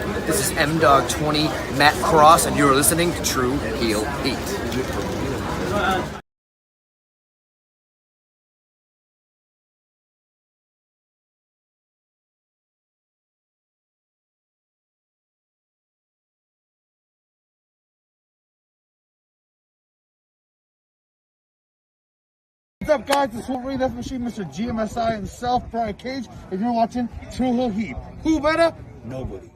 This is M-Dog20, Matt Cross, and you're listening to True Heel Heat. What's up, guys? It's Wolverine Death Machine, Mr. GMSI himself, Brian Cage, and you're watching True Heel Heat. Who better? Nobody.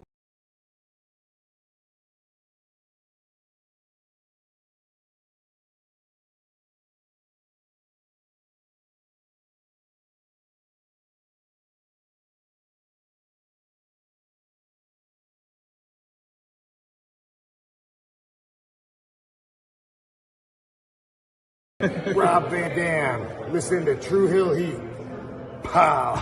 Rob Van Dam, listen to True Heel Heat. Pow.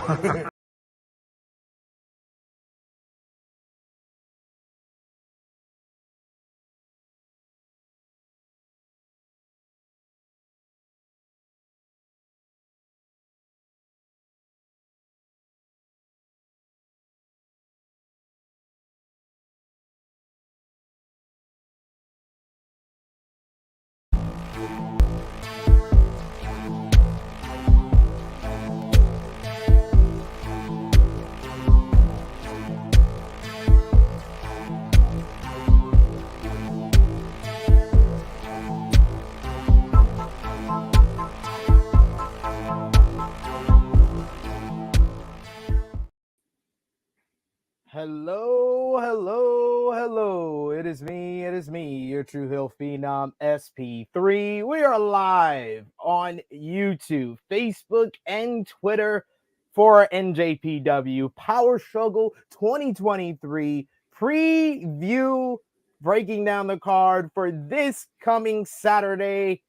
Hello. It is me, your True Hill Phenom SP3. We are live on YouTube, Facebook, and Twitter for NJPW Power Struggle 2023 preview, breaking down the card for this coming Saturday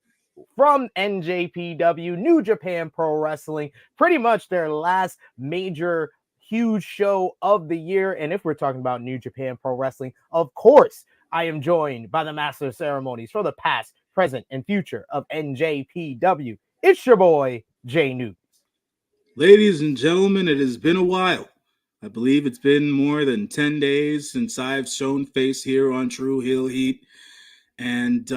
from NJPW, New Japan Pro Wrestling, pretty much their last major huge show of the year. And if we're talking about New Japan Pro Wrestling, of course, I am joined by the Master of Ceremonies for the past, present, and future of NJPW. It's your boy, Jay News. Ladies and gentlemen, it has been a while. I believe it's been more than 10 days since I've shown face here on True Heel Heat. And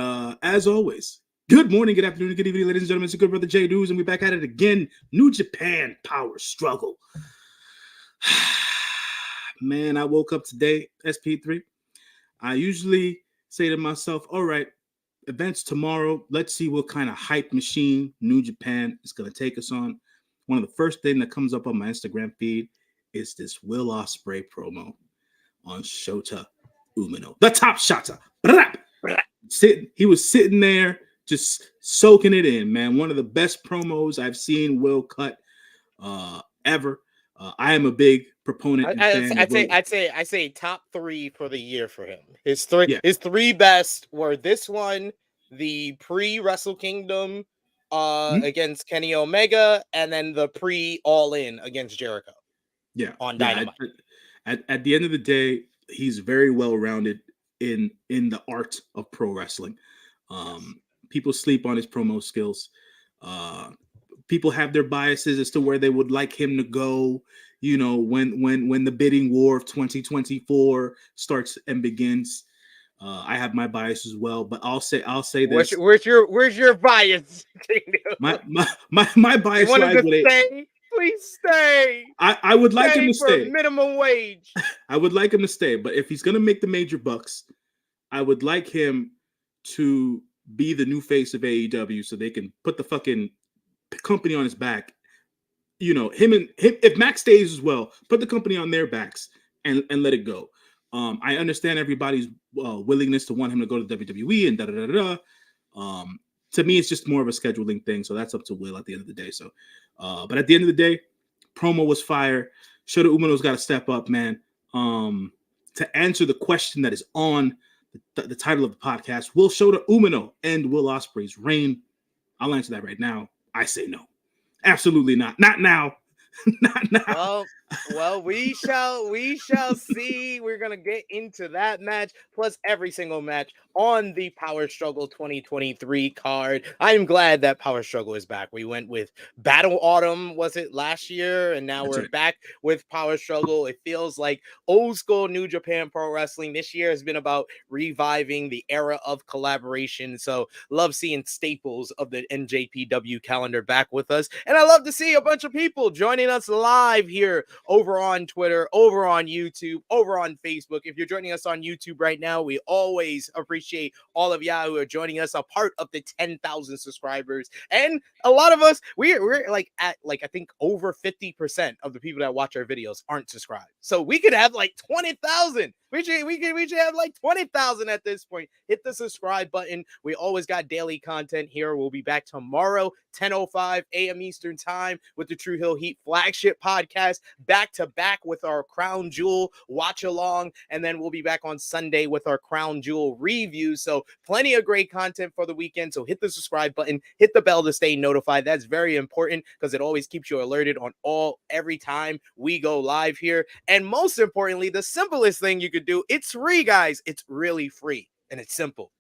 as always, good morning, good afternoon, good evening, ladies and gentlemen. It's your good brother Jay News, and we're back at it again. New Japan Power Struggle. Man, I woke up today, SP3. I usually say to myself, all right, events tomorrow. Let's see what kind of hype machine New Japan is going to take us on. One of the first things that comes up on my Instagram feed is this Will Ospreay promo on Shota Umino. The top Shota. He was sitting there just soaking it in, man. One of the best promos I've seen Will cut ever. I am a big proponent. I'd say top three for the year for him. His three best were this one, the pre-Wrestle Kingdom against Kenny Omega, and then the pre-All In against Jericho. Yeah, on Dynamite. At the end of the day, he's very well rounded in the art of pro wrestling. People sleep on his promo skills. People have their biases as to where they would like him to go, you know, when the bidding war of 2024 starts and begins. I have my bias as well, but I'll say this. Where's your bias? my bias lies with it. Please stay. I would like him to stay. Minimum wage. I would like him to stay, but if he's gonna make the major bucks, I would like him to be the new face of AEW so they can put the fucking company on his back. You know, him if Max stays as well, put the company on their backs and let it go. I understand everybody's willingness to want him to go to WWE and da-da-da-da. To me, it's just more of a scheduling thing, so that's up to Will at the end of the day. So, but at the end of the day, promo was fire. Shota Umino's got to step up, man. To answer the question that is on the title of the podcast, will Shota Umino end Will Ospreay's reign? I'll answer that right now. I say no. Absolutely not. Not now. Not now. Well, we shall see. We're gonna get into that match, plus every single match on the Power Struggle 2023 card. I'm glad that Power Struggle is back. We went with Battle Autumn, was it last year? And now we're back with Power Struggle. It feels like old school New Japan Pro Wrestling. This year has been about reviving the era of collaboration. So love seeing staples of the NJPW calendar back with us. And I love to see a bunch of people joining us live here over on Twitter, over on YouTube, over on Facebook. If you're joining us on YouTube right now, we always appreciate all of y'all who are joining us, a part of the 10,000 subscribers. And a lot of us, we're like at like, I think over 50% of the people that watch our videos aren't subscribed. So we could have like 20,000. We should have like 20,000 at this point. Hit the subscribe button. We always got daily content here. We'll be back tomorrow, 10:05 a.m. Eastern time, with the True Hill Heat flagship podcast, back to back with our Crown Jewel watch along, and then we'll be back on Sunday with our Crown Jewel review. So plenty of great content for the weekend. So hit the subscribe button, hit the bell to stay notified. That's very important because it always keeps you alerted on every time we go live here. And most importantly, the simplest thing you could do, it's free, guys. It's really free and it's simple.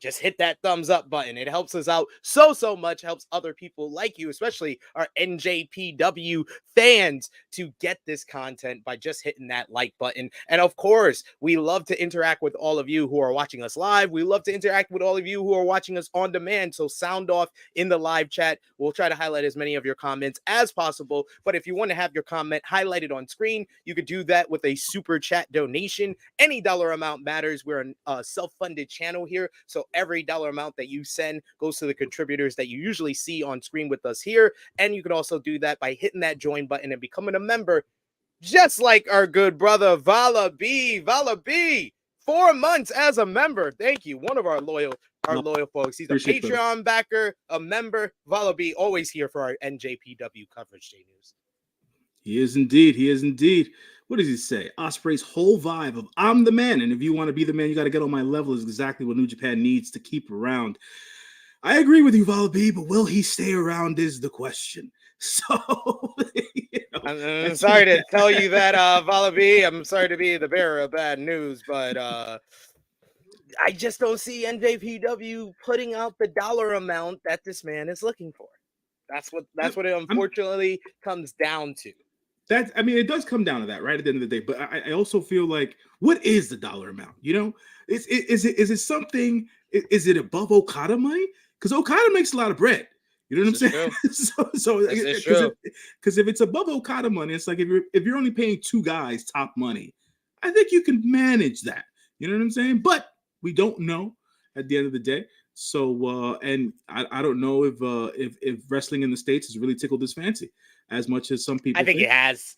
Just hit that thumbs up button. It helps us out so much, helps other people like you, especially our NJPW fans, to get this content by just hitting that like button. And of course, we love to interact with all of you who are watching us live. We love to interact with all of you who are watching us on demand. So sound off in the live chat. We'll try to highlight as many of your comments as possible. But if you want to have your comment highlighted on screen, you could do that with a super chat donation. Any dollar amount matters. We're a self-funded channel here, so every dollar amount that you send goes to the contributors that you usually see on screen with us here. And you can also do that by hitting that join button and becoming a member, just like our good brother Vala B. Vala B, 4 months as a member. Thank you. One of our loyal folks. He's a Patreon backer, a member. Vala B, always here for our NJPW coverage, J News. He is indeed. He is indeed. What does he say? Ospreay's whole vibe of I'm the man, and if you want to be the man, you got to get on my level is exactly what New Japan needs to keep around. I agree with you, Vala B, but will he stay around is the question. So, I'm sorry to tell you that, Vala B. I'm sorry to be the bearer of bad news, but I just don't see NJPW putting out the dollar amount that this man is looking for. That's what it unfortunately comes down to. It does come down to that, right? At the end of the day. But I also feel like, what is the dollar amount? You know, is it something? Is it above Okada money? Because Okada makes a lot of bread. You know what I'm saying? Because if it's above Okada money, it's like if you're only paying two guys top money, I think you can manage that. You know what I'm saying? But we don't know at the end of the day. So and I don't know if wrestling in the States has really tickled his fancy as much as some people. I think it has.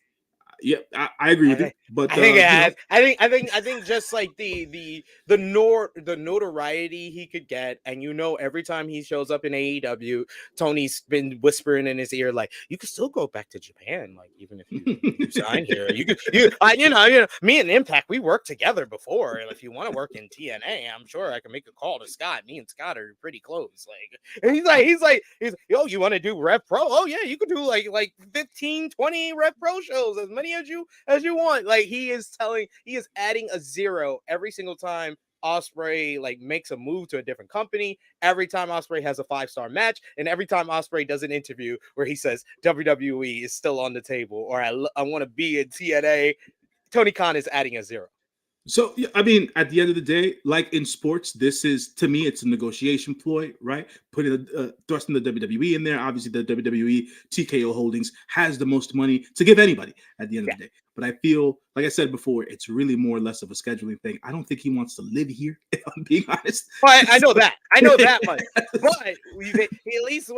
Yeah, I agree with you. But I think it has. I think just like the notoriety he could get, and every time he shows up in AEW, Tony's been whispering in his ear like, "You could still go back to Japan, like even if you sign here. Me and Impact, we worked together before, and if you want to work in TNA, I'm sure I can make a call to Scott. Me and Scott are pretty close. Like, and he's like, yo, you want to do Rev Pro? Oh yeah, you could do like 15, 20 Rev Pro shows, as many as you want. Like, he is adding a zero every single time Ospreay like makes a move to a different company, every time Ospreay has a 5-star match, and every time Ospreay does an interview where he says WWE is still on the table, or I want to be in TNA, Tony Khan is adding a zero. So, I mean, at the end of the day, like in sports, this is, to me, it's a negotiation ploy, right? Thrusting the WWE in there. Obviously, the WWE TKO Holdings has the most money to give anybody at the end of the day. But I feel, like I said before, it's really more or less of a scheduling thing. I don't think he wants to live here, if I'm being honest. Well, I know that. I know that much. But at least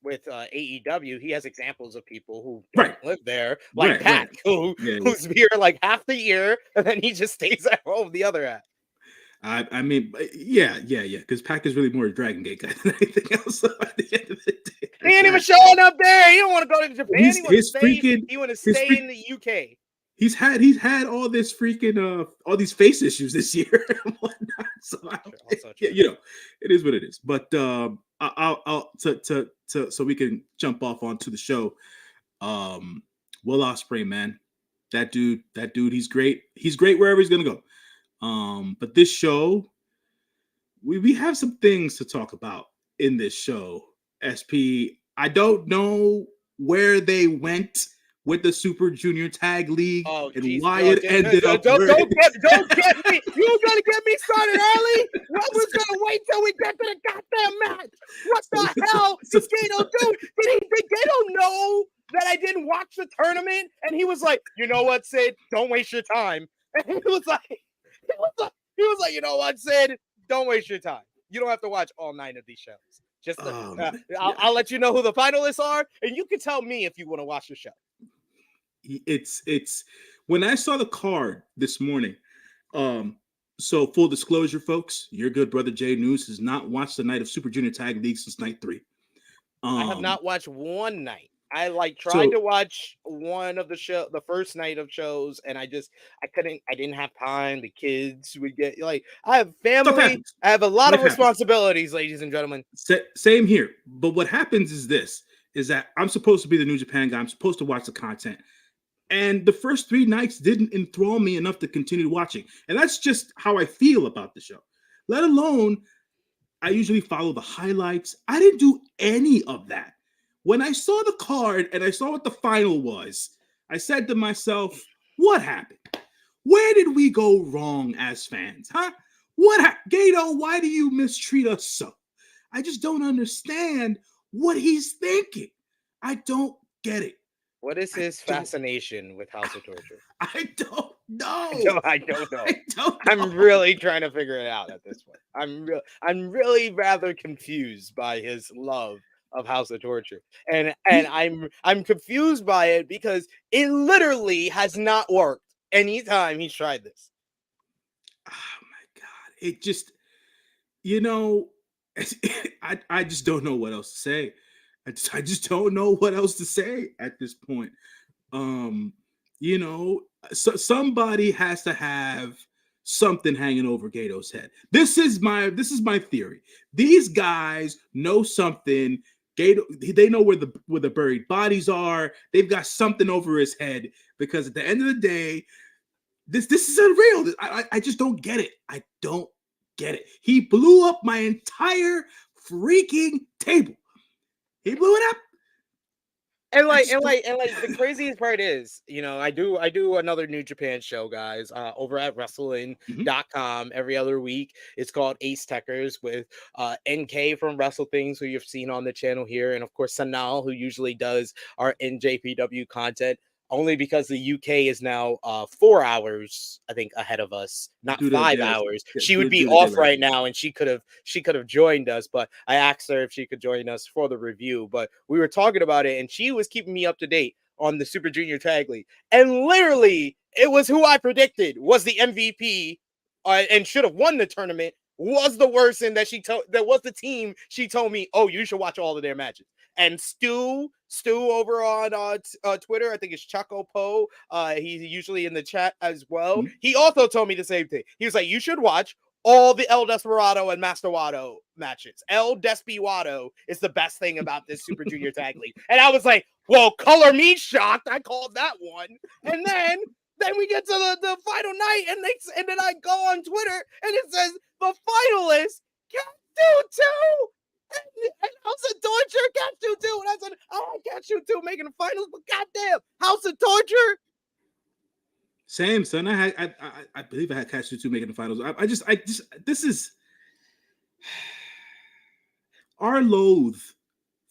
with AEW, he has examples of people who don't live there, like Pac, who's here like half the year, and then he just stays at home the other half. I mean, yeah, because Pac is really more a Dragon Gate guy than anything else. So at the end of the day, he ain't even showing up there. He don't want to go to Japan. He want to stay in the UK. He's had all this freaking all these face issues this year and whatnot. So it is what it is. But I'll so we can jump off onto the show. Will Ospreay, man, that dude, he's great. He's great wherever he's gonna go. But this show, we have some things to talk about in this show. SP, I don't know where they went with the Super Junior Tag League and why it ended up. Don't get me. You gonna get me started early? What was gonna wait till we get to the goddamn match? What the hell did Gato do? Did Gato know that I didn't watch the tournament? And he was like, you know what, Sid? Don't waste your time. And he was like, you know what, Sid? Don't waste your time. You don't have to watch all 9 of these shows. Just I'll let you know who the finalists are, and you can tell me if you want to watch the show. It's when I saw the card this morning. So full disclosure, folks, your good brother Jay News has not watched the night of Super Junior Tag League since night 3. I have not watched one night. I tried to watch one of the first night of shows, and I couldn't. I didn't have time. The kids would get I have family. I have a lot of responsibilities, ladies and gentlemen. Same here. But what happens is that I'm supposed to be the New Japan guy. I'm supposed to watch the content. And the first 3 nights didn't enthrall me enough to continue watching. And that's just how I feel about the show. Let alone, I usually follow the highlights. I didn't do any of that. When I saw the card and I saw what the final was, I said to myself, what happened? Where did we go wrong as fans? Huh? Gato, why do you mistreat us so? I just don't understand what he's thinking. I don't get it. What is his fascination with House of Torture? I don't know. I don't know. I'm really trying to figure it out at this point. I'm really rather confused by his love of House of Torture, and I'm confused by it because it literally has not worked anytime he's tried this. Oh my god! It just, I just don't know what else to say. I just don't know what else to say at this point. So somebody has to have something hanging over Gato's head. This is my theory. These guys know something. Gato, they know where the buried bodies are. They've got something over his head because at the end of the day, this is unreal. I just don't get it. I don't get it. He blew up my entire freaking table. He blew it up. And the craziest part is, I do another New Japan show, guys, over at wrestling.com every other week. It's called Ace Techers with NK from Wrestle Things, who you've seen on the channel here, and of course Sonal, who usually does our NJPW content. Only because the UK is now 4 hours, I think, ahead of us, not 5 hours. She would be off right now, and she could have joined us. But I asked her if she could join us for the review. But we were talking about it, and she was keeping me up to date on the Super Junior Tag League. And literally, it was who I predicted was the MVP and should have won the tournament. Was the worst, and that was the team. She told me, "Oh, you should watch all of their matches." And Stu over on Twitter, I think it's Choco Po. He's usually in the chat as well. Mm-hmm. He also told me the same thing. He was like, you should watch all the El Desperado and Master Wado matches. El Despewado is the best thing about this Super Junior Tag League. And I was like, well, color me shocked. I called that one. And then we get to the final night, and then I go on Twitter, and it says the finalists can do too. And House of Torture, Catch You Too. And I said, oh, Catch You Too making the finals, but goddamn, House of Torture. Same, son. I believe I had Catch You Too making the finals. I just this is our loathe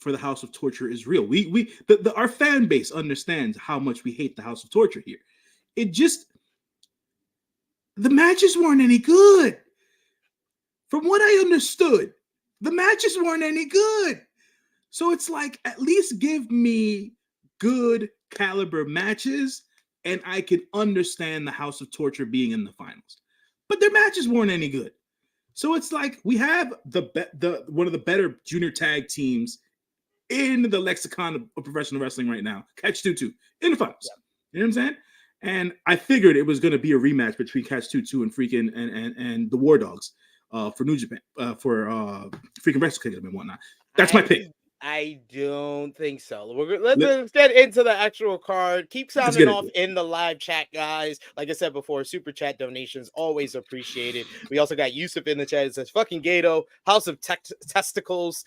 for the House of Torture is real. Our fan base understands how much we hate the House of Torture here. It just, the matches weren't any good. From what I understood, the matches weren't any good. So it's like, at least give me good caliber matches, and I can understand the House of Torture being in the finals. But their matches weren't any good. So it's like, we have one of the better junior tag teams in the lexicon of professional wrestling right now, Catch 2-2, in the finals. Yeah. You know what I'm saying? And I figured it was going to be a rematch between Catch 2-2 and freaking and the War Dogs for New Japan, for freaking Wrestle Kingdom and whatnot. That's my pick. I don't think so. Let's get into the actual card. Keep sounding off in the live chat, guys. Like I said before, super chat donations always appreciated. We also got Yusuf in the chat. It says, "Fucking Gato, House of Testicles,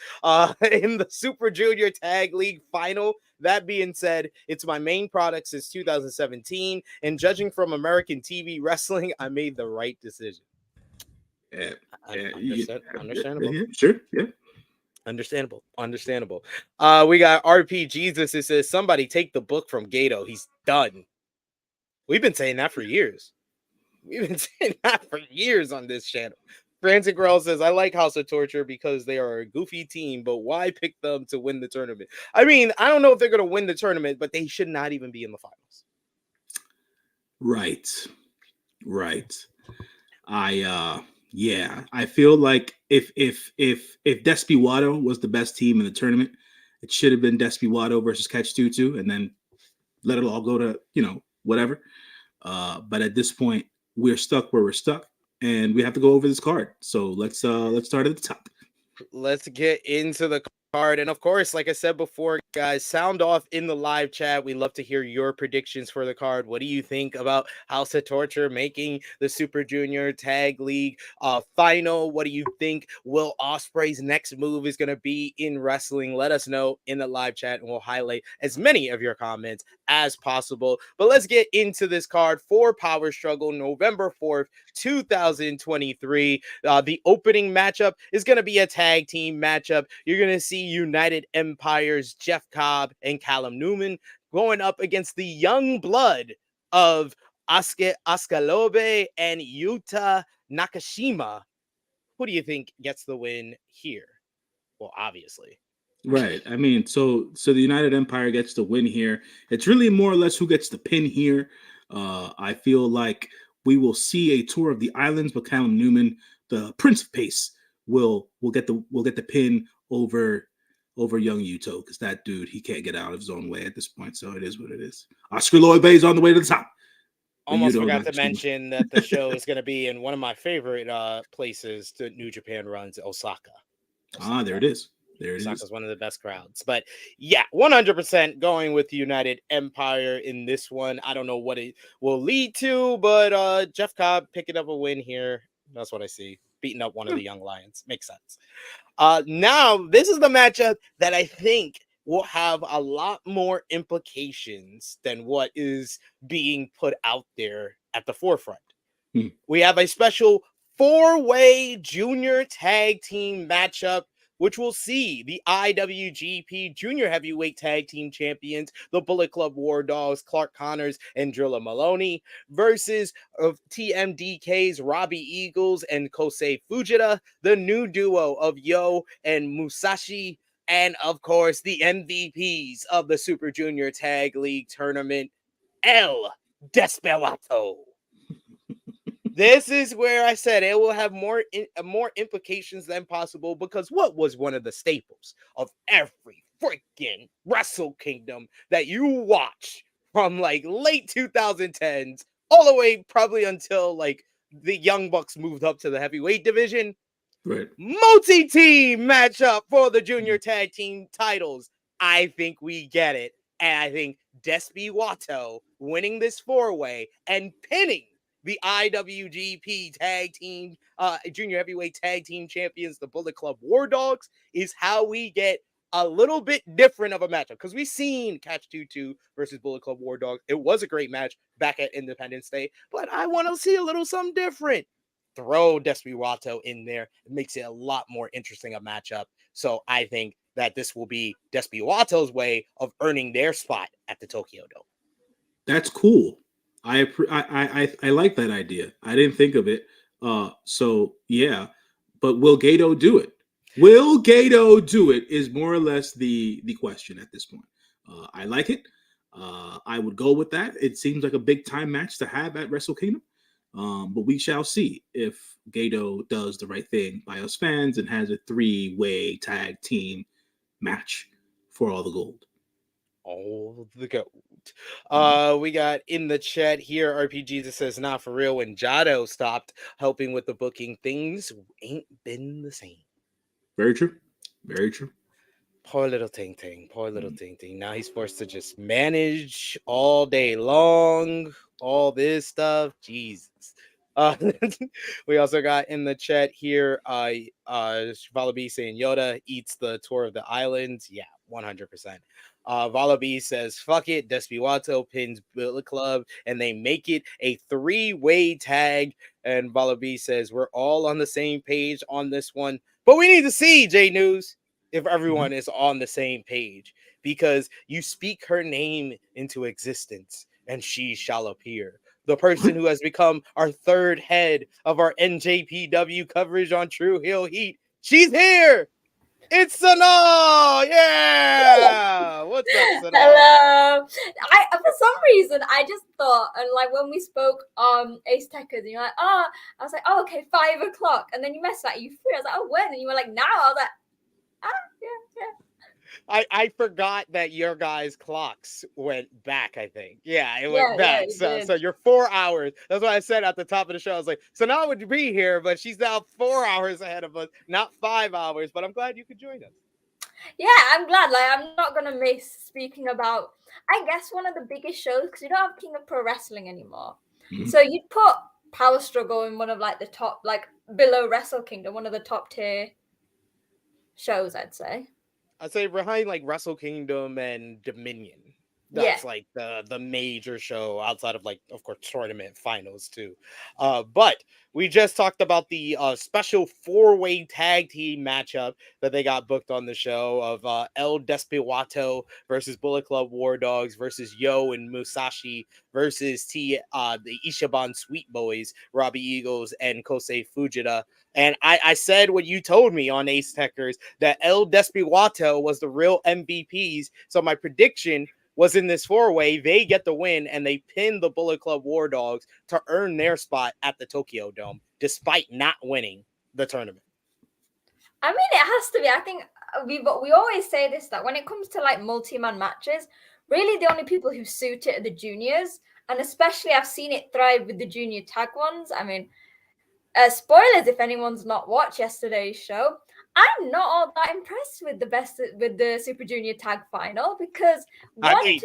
in the Super Junior Tag League final." That being said, it's my main product since 2017, and judging from American TV wrestling, I made the right decision. Understandable. Yeah, sure. Yeah. Understandable. We got RP Jesus. It says, "Somebody take the book from Gato. He's done." We've been saying that for years. On this channel. Frantic Girl says, "I like House of Torture because they are a goofy team, but why pick them to win the tournament?" I mean, I don't know if they're going to win the tournament, but they should not even be in the finals. Right. I feel like if Despy Watto was the best team in the tournament, it should have been Despy Watto versus Catch Tutu, and then let it all go to whatever. But at this point, we're stuck where we're stuck, and we have to go over this card. So let's start at the top. Let's get into the card. And of course, like I said before, guys, sound off in the live chat. We love to hear your predictions for the card. What do you think about House of Torture making the Super Junior Tag League final? What do you think Will Ospreay's next move is going to be in wrestling? Let us know in the live chat, and we'll highlight as many of your comments as possible. But let's get into this card for Power Struggle, November 4th, 2023. The opening matchup is going to be a tag team matchup. You're going to see United Empire's Jeff Cobb and Callum Newman going up against the young blood of Ascalobe and Yuta Nakashima. Who do you think gets the win here? Well, obviously. Right. I mean, so the United Empire gets the win here. It's really more or less who gets the pin here. I feel like we will see a tour of the islands, but Callum Newman, the Prince of Pace, will get the pin over young Yuto, because that dude, he can't get out of his own way at this point. So it is what it is. Oscar Lloyd is on the way to the top. Almost forgot to mention that the show is going to be in one of my favorite places that New Japan runs, Osaka. There it is. Osaka's one of the best crowds. But yeah, 100% going with United Empire in this one. I don't know what it will lead to, but Jeff Cobb picking up a win here. That's what I see. Beating up one of the young Lions. Makes sense. Now, this is the matchup that I think will have a lot more implications than what is being put out there at the forefront. We have a special 4-way junior tag team matchup, which will see the IWGP Junior Heavyweight Tag Team Champions, the Bullet Club War Dogs, Clark Connors and Drilla Maloney, versus TMDK's Robbie Eagles and Kosei Fujita, the new duo of Yo and Musashi, and of course, the MVPs of the Super Junior Tag League Tournament, El Desperado. This is where I said it will have more implications than possible, because what was one of the staples of every freaking Wrestle Kingdom that you watch from like late 2010s all the way probably until like the Young Bucks moved up to the heavyweight division? Right. Multi-team matchup for the junior tag team titles. I think we get it. And I think Despy Watto winning this 4-way and pinning the IWGP tag team, junior heavyweight tag team champions, the Bullet Club War Dogs, is how we get a little bit different of a matchup. Because we've seen Catch 2-2 versus Bullet Club War Dogs. It was a great match back at Independence Day, but I want to see a little something different. Throw Despy Watto in there. It makes it a lot more interesting a matchup. So I think that this will be Despy Watto's way of earning their spot at the Tokyo Dome. That's cool. I like that idea. I didn't think of it. So yeah, but will Gato do it? Will Gato do it is more or less the question at this point. I like it. I would go with that. It seems like a big time match to have at Wrestle Kingdom. But we shall see if Gato does the right thing by us fans and has a 3-way tag team match for all the gold. All the gold. We got in the chat here, RPG that says, "Not for real. When Jado stopped helping with the booking, things ain't been the same." Very true. Very true. Poor little Ting Ting. Poor little Ting Ting. Now he's forced to just manage all day long, all this stuff. Jesus. We also got in the chat here, Valabi saying Yoda eats the tour of the islands. Yeah, 100%. Valabi says, fuck it, Despiwato pins Bullet Club, and they make it a 3-way tag. And Valabi says, we're all on the same page on this one, but we need to see, J News, if everyone is on the same page, because you speak her name into existence and she shall appear. The person who has become our third head of our NJPW coverage on True Hill Heat. She's here. It's Sonal. Yeah. What's up, Sonal? Hello. For some reason I just thought, and like when we spoke Ace Techers, and you're like, oh, I was like, oh, okay, 5 o'clock, and then you messed that, you free. I was like, oh, when? And you were like, now. I was like, yeah. I forgot that your guys' clocks went back, I think. Yeah, it went back. So you're 4 hours. That's what I said at the top of the show. I was like, so now would be here, but she's now 4 hours ahead of us, not 5 hours. But I'm glad you could join us. Yeah, I'm glad. Like, I'm not gonna miss speaking about, I guess, one of the biggest shows, because you don't have King of Pro Wrestling anymore. Mm-hmm. So you'd put Power Struggle in one of like the top, like below Wrestle Kingdom, one of the top tier shows, I'd say. I'd say behind like Wrestle Kingdom and Dominion. That's like the major show outside of, like, of course, tournament finals too. But we just talked about the special 4-way tag team matchup that they got booked on the show of El Despiwato versus Bullet Club War Dogs versus Yo and Musashi versus the Ishiban Sweet Boys, Robbie Eagles and Kosei Fujita. And I said what you told me on Ace Techers, that El Despiwato was the real MVPs. So my prediction was in this 4-way, they get the win and they pin the Bullet Club War Dogs to earn their spot at the Tokyo Dome, despite not winning the tournament. I mean, it has to be. I think we always say this, that when it comes to like multi-man matches, really the only people who suit it are the juniors. And especially I've seen it thrive with the junior tag ones. I mean, spoilers if anyone's not watched yesterday's show, I'm not all that impressed with the Super Junior Tag Final, because we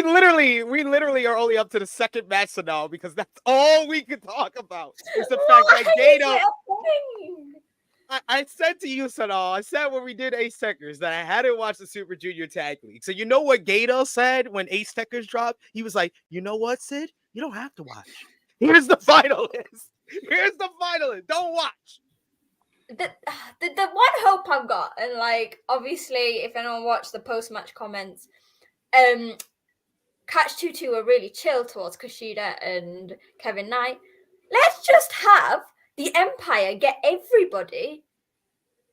literally are only up to the second match now, because that's all we can talk about. Is the fact that Gato. I said to you, Sonal, I said when we did Ace Techers that I hadn't watched the Super Junior Tag League. So you know what Gato said when Ace Techers dropped? He was like, you know what, Sid? You don't have to watch. Here's the finalist. Don't watch. The one hope I've got, and like obviously if anyone watched the post-match comments, Catch 22 are really chill towards Kushida and Kevin Knight. Let's just have the Empire get everybody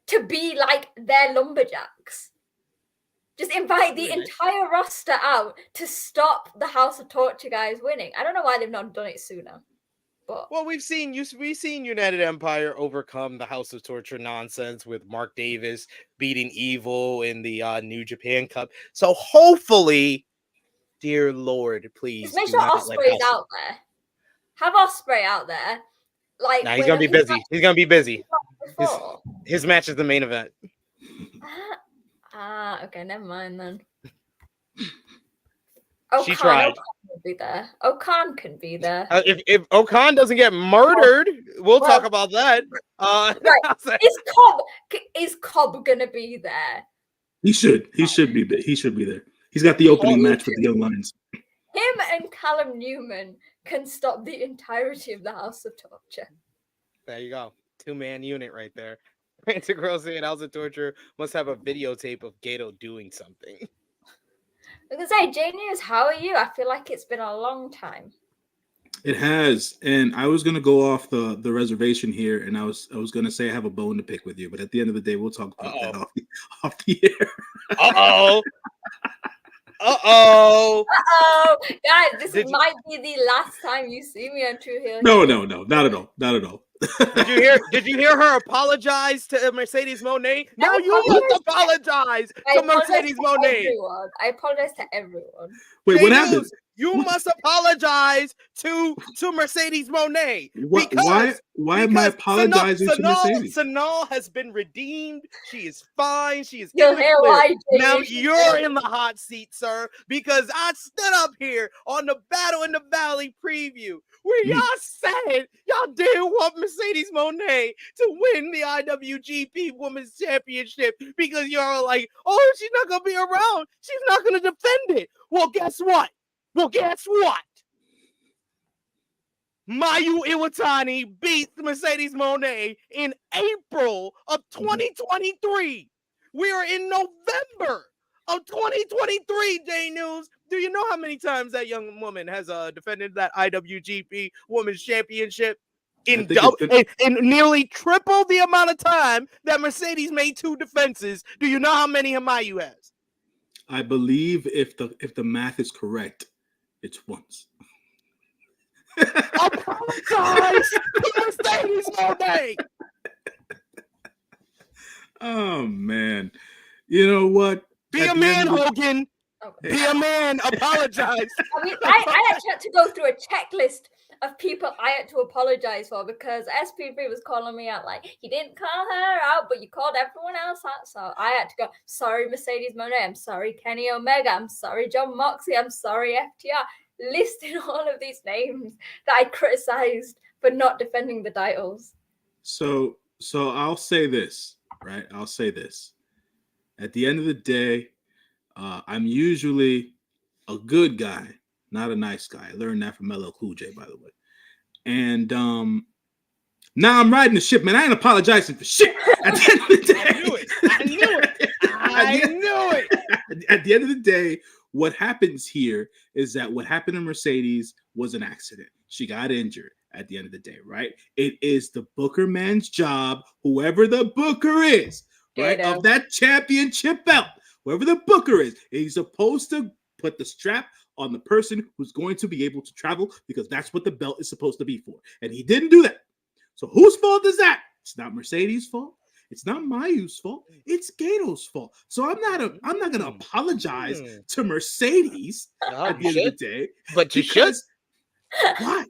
to be like their lumberjacks. Just invite the entire roster out to stop the House of Torture guys winning. I don't know why they've not done it sooner. But well, we've seen United Empire overcome the House of Torture nonsense with Mark Davis beating Evil in the New Japan Cup. So hopefully, dear Lord, please just make sure Ospreay's out there. Have Ospreay out there. Like, nah, he's gonna be busy. He's gonna be busy. His match is the main event. Okay, never mind then. She tried. Be there. Okan can be there. If Okan doesn't get murdered, we'll talk about that. Right. Is Cobb gonna be there? He should be there. He should be there. He's got the opening match with the Young Lions. Him and Callum Newman can stop the entirety of the House of Torture. There you go. 2-man unit right there. Frantic Girl saying House of Torture must have a videotape of Gato doing something. I was gonna say, J News, how are you? I feel like it's been a long time. It has, and I was gonna go off the reservation here, and I was gonna say I have a bone to pick with you, but at the end of the day, we'll talk about that off the air. Guys, this might be the last time you see me on True Hill. No, not at all. Did you hear her apologize to Mercedes Moné? Now you must apologize to Mercedes Moné. I apologize to everyone. Wait, what happened? You must apologize to Mercedes Moné. Why am I apologizing to Mercedes? Sonal has been redeemed. She is fine. She is You'll in the hear clear. why, Now you're in the hot seat, sir, because I stood up here on the Battle in the Valley preview where y'all said y'all didn't want Mercedes Moné to win the IWGP Women's Championship because y'all are like, oh, she's not going to be around. She's not going to defend it. Well, guess what? Mayu Iwatani beat Mercedes Moné in April of 2023. We are in November of 2023, J News. Do you know how many times that young woman has defended that IWGP Women's Championship? In nearly triple the amount of time that Mercedes made 2 defenses. Do you know how many Mayu has? I believe if the math is correct, it's once. Apologize to Mercedes Moné. Oh man, you know what? Be a man, Hogan. Be a man. Apologize. I mean, I actually had to go through a checklist of people I had to apologize for because SP3 was calling me out like, you didn't call her out, but you called everyone else out. So I had to go, sorry, Mercedes Moné. I'm sorry, Kenny Omega. I'm sorry, John Moxley. I'm sorry, FTR. Listing all of these names that I criticized for not defending the titles. So I'll say this, right? I'll say this. At the end of the day, I'm usually a good guy, not a nice guy. I learned that from LL Cool J, by the way. And now I'm riding the ship, man. I ain't apologizing for shit. At the end of the day, I knew it. At the end of the day, what happens here is that what happened to Mercedes was an accident. She got injured at the end of the day, right? It is the Booker man's job, whoever the Booker is, right, of that championship belt. Whoever the Booker is, he's supposed to put the strap on the person who's going to be able to travel because that's what the belt is supposed to be for. And he didn't do that. So whose fault is that? It's not Mercedes' fault. It's not Mayu's fault. It's Gato's fault. So I'm not going to apologize to Mercedes at the end of the day. But you should. Why?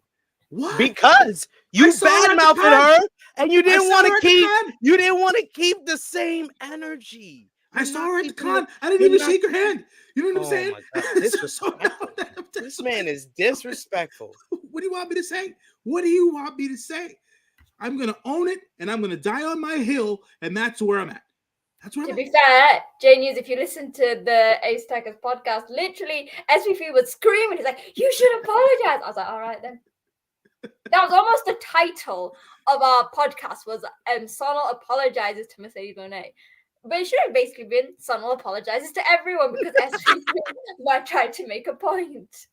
Why? Because you badmouthed her and you didn't want to keep the same energy. I saw her at the con. I didn't even shake her hand. You know what I'm saying? This man is disrespectful. What do you want me to say? What do you want me to say? I'm going to own it, and I'm going to die on my hill, and that's where I'm at. That's where I'm at. To be fair, J News, if you listen to the Ace Tackers podcast, literally, SVP was screaming. He's like, you should apologize. I was like, all right, then. That was almost the title of our podcast was Sonal apologizes to Mercedes Moné. But it should have basically been Sonal apologizes to everyone because SVP might try to make a point.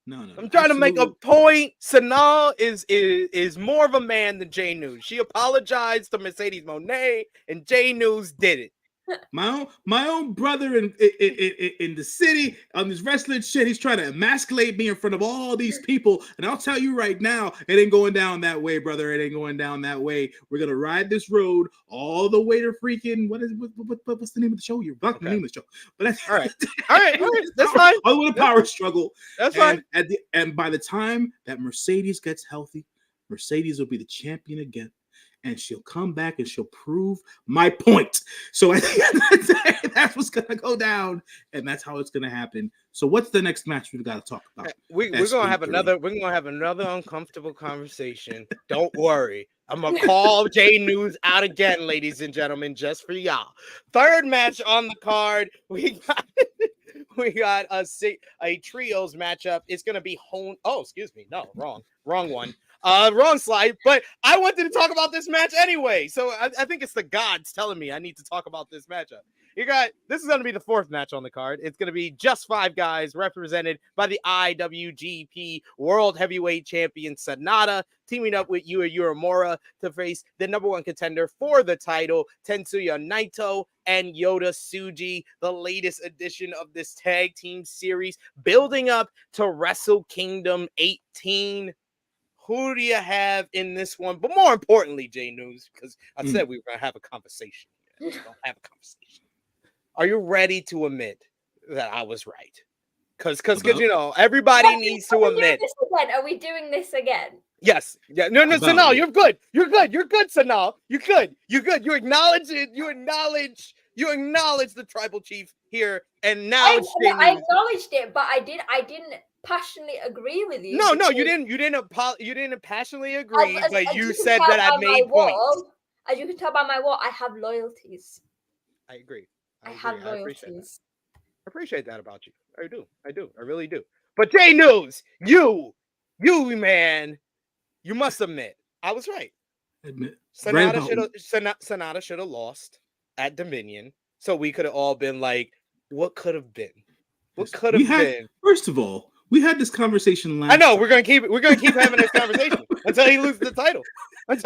No. I'm trying to make a point. Sonal is more of a man than J News. She apologized to Mercedes Moné, and J News did it. My own brother in the city on this wrestling shit, he's trying to emasculate me in front of all these people. And I'll tell you right now, it ain't going down that way, brother. It ain't going down that way. We're gonna ride this road all the way to freaking what's the name of the show? You're blocking the name of the show. But that's all right. That's fine. All the way to power struggle. That's fine. And by the time that Mercedes gets healthy, Mercedes will be the champion again. And she'll come back and she'll prove my point. So at the end of the day, that's what's going to go down. And that's how it's going to happen. So what's the next match we've got to talk about? We're going to have another uncomfortable conversation. Don't worry. I'm going to call J News out again, ladies and gentlemen, just for y'all. Third match on the card. We got a trios matchup. It's going to be wrong one. Wrong slide, but I wanted to talk about this match anyway. So I think it's the gods telling me I need to talk about this matchup. This is going to be the fourth match on the card. It's going to be just 5 guys represented by the IWGP World Heavyweight Champion Sonata, teaming up with Yuya Uemura to face the number 1 contender for the title, Tetsuya Naito and Yota Tsuji, the latest edition of this tag team series, building up to Wrestle Kingdom 18. who do you have in this one? But more importantly, J News, because I said we were going to have a conversation. We don't have a conversation. Are you ready to admit that I was right? Because you know, everybody needs to admit. Are we doing this again? Yes. Yeah. No, Sonal, you're good. You're good. You're good, Sonal. You're good. You're good. You acknowledge it. You acknowledge the tribal chief here. And now I acknowledged it, but I didn't passionately agree with you. No, you didn't passionately agree, but you said that I made points. As you can tell by my wall, I have loyalties. I agree. I have loyalties. I appreciate that about you. I do. I really do. But J News, you man, you must admit I was right. Sonata should have lost at Dominion, so we could have all been like, what could have been? What could have been? First of all, we had this conversation last. I know we're gonna keep having this conversation until he loses the title. We're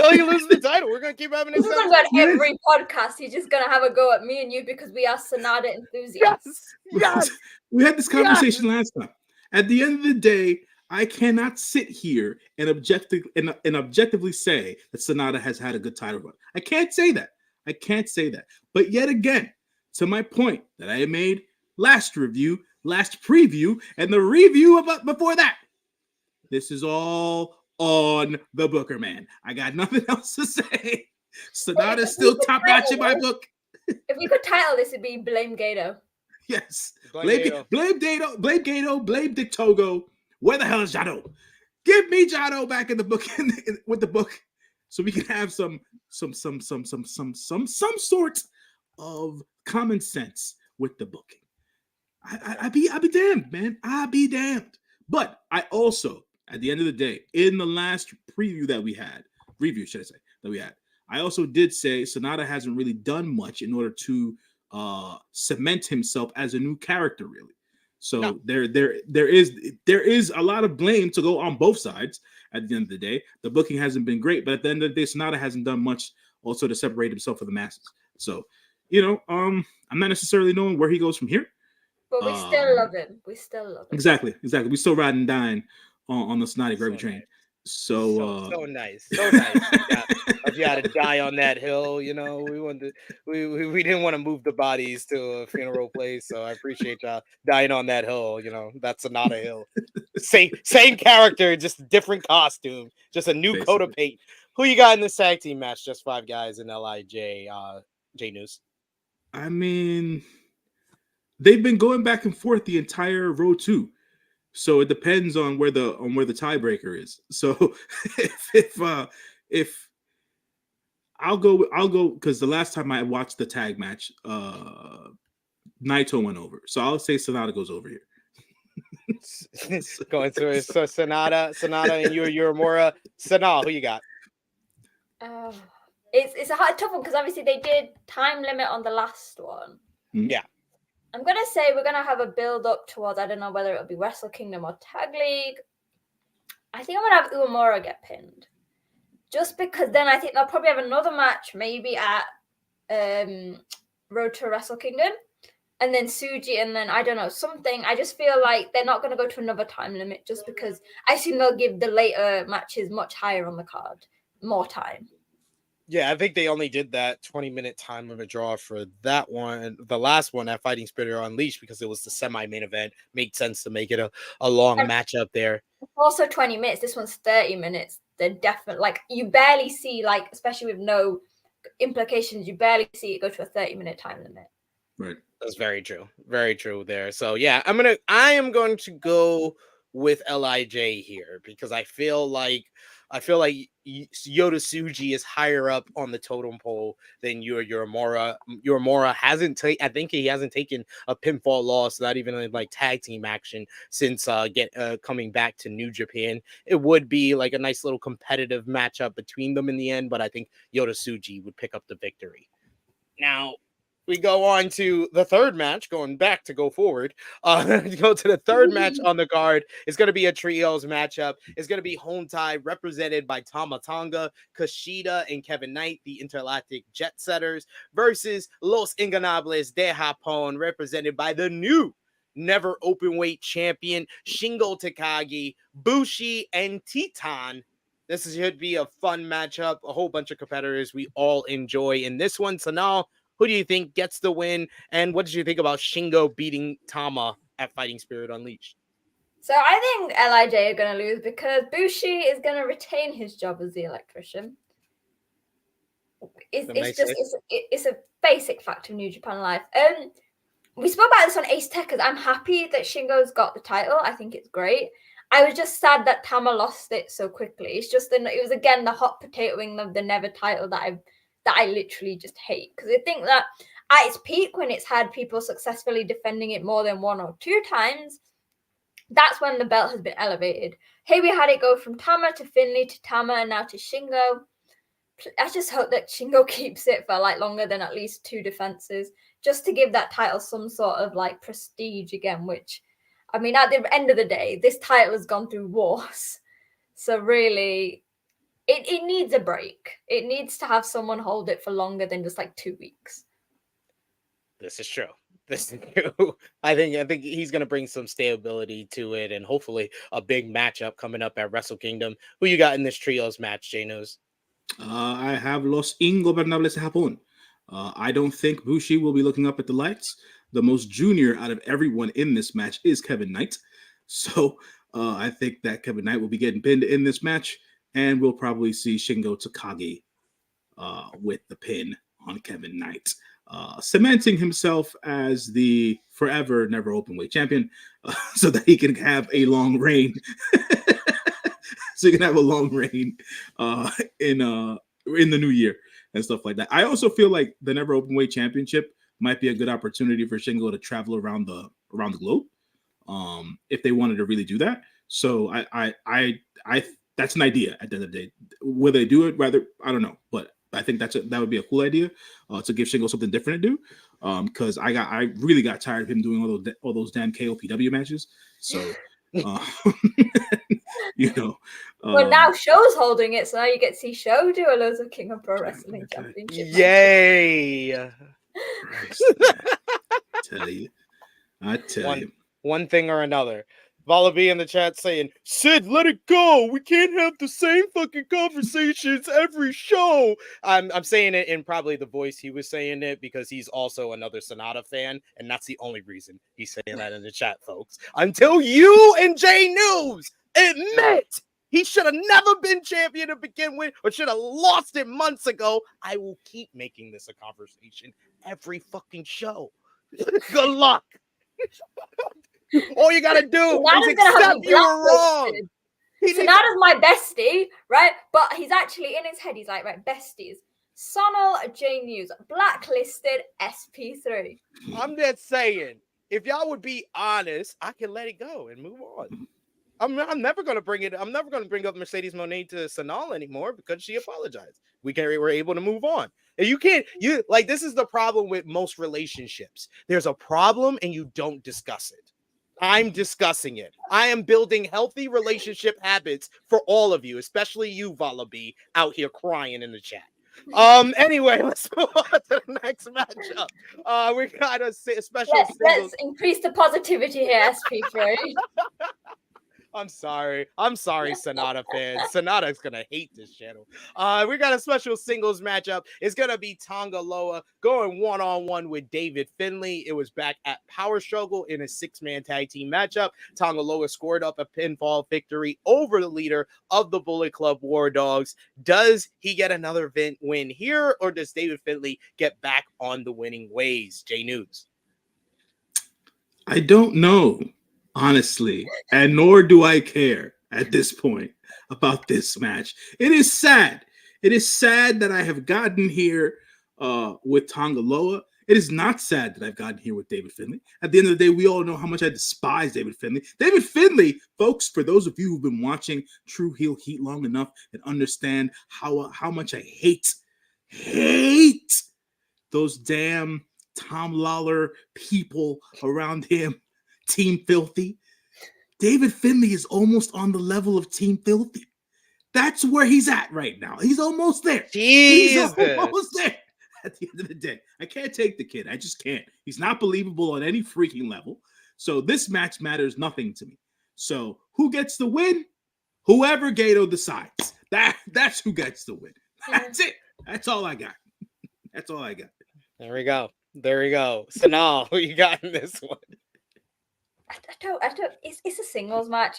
gonna keep having this conversation. Every podcast, he's just gonna have a go at me and you because we are Sonata enthusiasts. Yes. We had this conversation last time. At the end of the day, I cannot sit here and objectively say that Sonata has had a good title run. I can't say that. But yet again, to my point that I made last preview, and the review before that, this is all on the Booker, man. I got nothing else to say. Sonata is still top notch in my book. If we could title this, it'd be Blame Gato. Yes. Blame Gato, blame Dick Togo. Where the hell is Jado? Give me Jado back in the book with the book, so we can have some sort of common sense with the booking. I be damned, man. I be damned. But I also, at the end of the day, in the last review that we had, I also did say Sonata hasn't really done much in order to cement himself as a new character, really. So there is a lot of blame to go on both sides. At the end of the day, the booking hasn't been great, but at the end of the day, Sonata hasn't done much also to separate himself from the masses. So, I'm not necessarily knowing where he goes from here. But we still love him. Exactly. We still ride and dine on the Sonata gravy train. So nice. If you had to die on that hill, we didn't want to move the bodies to a funeral place. So I appreciate y'all dying on that hill. That's Sonata Hill. Same character, just different costume, just a new coat of paint. Who you got in this tag team match? Just 5 guys in LIJ. J News. I mean, they've been going back and forth the entire road too. So it depends on where the tiebreaker is. So if I'll go because the last time I watched the tag match, Naito went over. So I'll say Sonata goes over here. Going through it. So Sonata, and Uemura. Sonal, who you got? It's a tough one because obviously they did time limit on the last one. Yeah. I'm going to say we're going to have a build up towards, I don't know whether it'll be Wrestle Kingdom or Tag League. I think I'm going to have Uemura get pinned. Just because then I think they'll probably have another match maybe at Road to Wrestle Kingdom. And then Tsuji and then, I don't know, something. I just feel like they're not going to go to another time limit just because I assume they'll give the later matches much higher on the card. More time. Yeah, I think they only did that 20-minute time limit draw for that one. The last one at Fighting Spirit Unleashed because it was the semi-main event. Made sense to make it a long matchup there. Also 20 minutes. This one's 30 minutes. They're definitely, you barely see, especially with no implications, you barely see it go to a 30-minute time limit. Right. That's very true. Very true there. So, yeah, I am going to go with LIJ here because I feel like Yota Tsuji is higher up on the totem pole than Uemura. Uemura hasn't he hasn't taken a pinfall loss, not even in tag team action since coming back to New Japan. It would be a nice little competitive matchup between them in the end, but I think Yota Tsuji would pick up the victory. Now, we go on to the third match, going back to go forward. Go to the third match on the card. It's going to be a trios matchup. It's going to be Hontai, represented by Tama Tonga, Kushida, and Kevin Knight, the Intergalactic Jet Setters, versus Los Ingobernables de Japón, represented by the new never openweight champion Shingo Takagi, Bushi, and Titan This should be a fun matchup. A whole bunch of competitors we all enjoy in this one. Sonal, who do you think gets the win? And what did you think about Shingo beating Tama at Fighting Spirit Unleashed? So I think LIJ are going to lose because Bushi is going to retain his job as the electrician. It's a basic fact of New Japan life. We spoke about this on Ace Techers. I'm happy that Shingo's got the title. I think it's great. I was just sad that Tama lost it so quickly. It's just it was again the hot potatoing of the never title that I literally just hate, because I think that at its peak, when it's had people successfully defending it more than 1 or 2 times, that's when the belt has been elevated. Here we had it go from Tama to Finlay to Tama and now to Shingo. I just hope that Shingo keeps it for like longer than at least 2 defenses, just to give that title some sort of like prestige again, which, I mean, at the end of the day, this title has gone through wars. So really, it needs a break. It needs to have someone hold it for longer than just like 2 weeks. This is true. This is true. I think he's going to bring some stability to it, and hopefully a big matchup coming up at Wrestle Kingdom. Who you got in this trios match, J-News? I have Los Ingobernables de Japón. I don't think Bushi will be looking up at the lights. The most junior out of everyone in this match is Kevin Knight. So I think that Kevin Knight will be getting pinned in this match, and we'll probably see Shingo Takagi with the pin on Kevin Knight, cementing himself as the forever never openweight champion, so that he can have a long reign. So you can have a long reign in the new year and stuff like that. I also feel like the never openweight championship might be a good opportunity for Shingo to travel around the globe, if they wanted to really do that. So I that's an idea at the end of the day. Will they do it? Rather, I don't know, but I think that would be a cool idea to give Shingo something different to do. Because I really got tired of him doing all those damn KOPW matches. So. Well, now Show's holding it, so now you get to see Show do a loads of King of Pro Wrestling Championship. Yay! I tell you. One thing or another. Wallaby in the chat saying, Sid, let it go. We can't have the same fucking conversations every show. I'm saying it in probably the voice he was saying it, because he's also another Sonata fan, and that's the only reason he's saying that in the chat, folks. Until you and J News admit he should have never been champion to begin with, or should have lost it months ago, I will keep making this a conversation every fucking show. Good luck. All you gotta do is accept you were wrong. Sonata's my bestie, right? But he's actually in his head, he's like, right, besties. Sonal, J News, blacklisted SP3. I'm just saying, if y'all would be honest, I can let it go and move on. I'm never gonna bring it. I'm never gonna bring up Mercedes Moné to Sonal anymore because she apologized. We're able to move on. And this is the problem with most relationships. There's a problem and you don't discuss it. I'm discussing it. I am building healthy relationship habits for all of you, especially you, Wallaby, out here crying in the chat. Anyway, let's move on to the next matchup. We got a special. Let's increase the positivity here, SP3. I'm sorry, Sonata fans. Sonata's gonna hate this channel. We got a special singles matchup. It's gonna be Tonga Loa going one-on-one with David Finlay. It was back at Power Struggle in a 6-man tag team matchup. Tonga Loa scored up a pinfall victory over the leader of the Bullet Club War Dogs. Does he get another win here, or does David Finlay get back on the winning ways? J News. I don't know. Honestly, and nor do I care at this point about this match. It is sad. It is sad that I have gotten here with Tonga Loa. It is not sad that I've gotten here with David Finlay. At the end of the day, we all know how much I despise David Finlay. David Finlay, folks, for those of you who've been watching True Heel Heat long enough and understand how much I hate those damn Tom Lawler people around him. Team Filthy. David Finlay is almost on the level of Team Filthy. That's where he's at right now. He's almost there. Jesus. He's almost there. At the end of the day, I can't take the kid. I just can't. He's not believable on any freaking level. So this match matters nothing to me. So who gets the win? Whoever Gato decides. That's who gets the win. That's it. That's all I got. That's all I got. There we go. Sonal, who you got in this one? I don't. It's a singles match.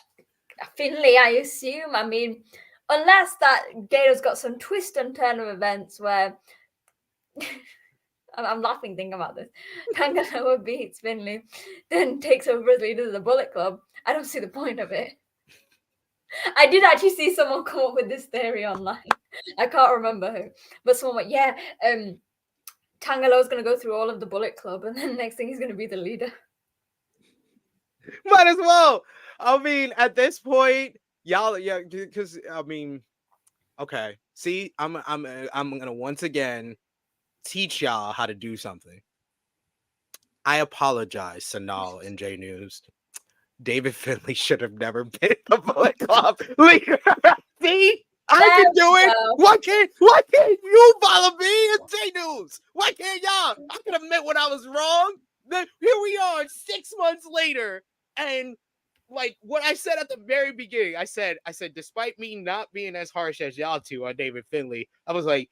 Finley, I assume. I mean, unless that Gato's got some twist and turn of events where I'm laughing thinking about this. Tangaloa beats Finley, then takes over as leader of the Bullet Club. I don't see the point of it. I did actually see someone come up with this theory online. I can't remember who, but someone went, "Yeah, Tangaloa's going to go through all of the Bullet Club, and then next thing he's going to be the leader." Might as well. I mean, at this point, y'all, yeah, because I mean, okay. See, I'm gonna once again teach y'all how to do something. I apologize, Sonal and J News. David Finley should have never been the Bullet Club leader. See, I can do it. Why can't you follow me and J News? Why can't y'all? I can admit when I was wrong. Then here we are 6 months later, and like what I said at the very beginning, I said, despite me not being as harsh as y'all two on David Finley, I was like,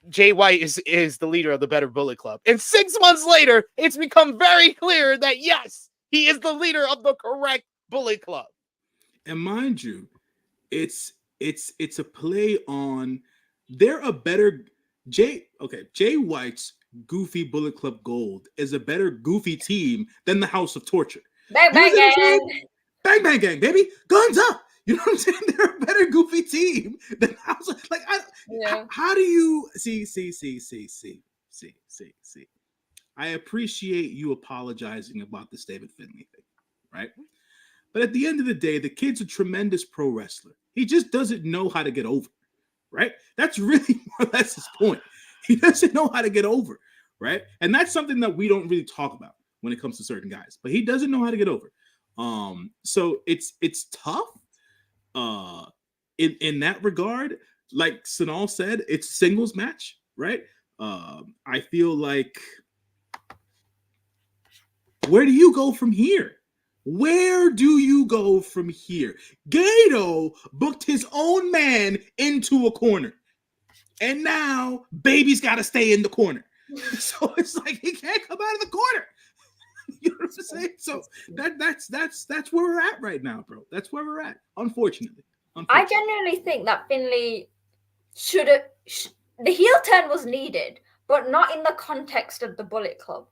Jay White is the leader of the better Bullet Club. And 6 months later, it's become very clear that yes, he is the leader of the correct Bullet Club. And mind you, it's a play on they're a better Jay White's Goofy Bullet Club Gold is a better Goofy team than the House of Torture. Bang bang gang. Bang bang gang, baby. Guns up. You know what I'm saying? They're a better Goofy team than House of how do you see? I appreciate you apologizing about this David Finley thing, right? But at the end of the day, the kid's a tremendous pro wrestler. He just doesn't know how to get over, right? That's really more or less his point. He doesn't know how to get over, right? And that's something that we don't really talk about when it comes to certain guys. But he doesn't know how to get over. So it's tough. In that regard, like Sonal said, it's singles match, right? I feel like where do you go from here? Where do you go from here? Gato booked his own man into a corner. And now baby's got to stay in the corner. So it's like he can't come out of the corner. You know what I'm saying? So that's where we're at right now, bro. That's where we're at, unfortunately. I genuinely think that Finley should have... the heel turn was needed, but not in the context of the Bullet Club.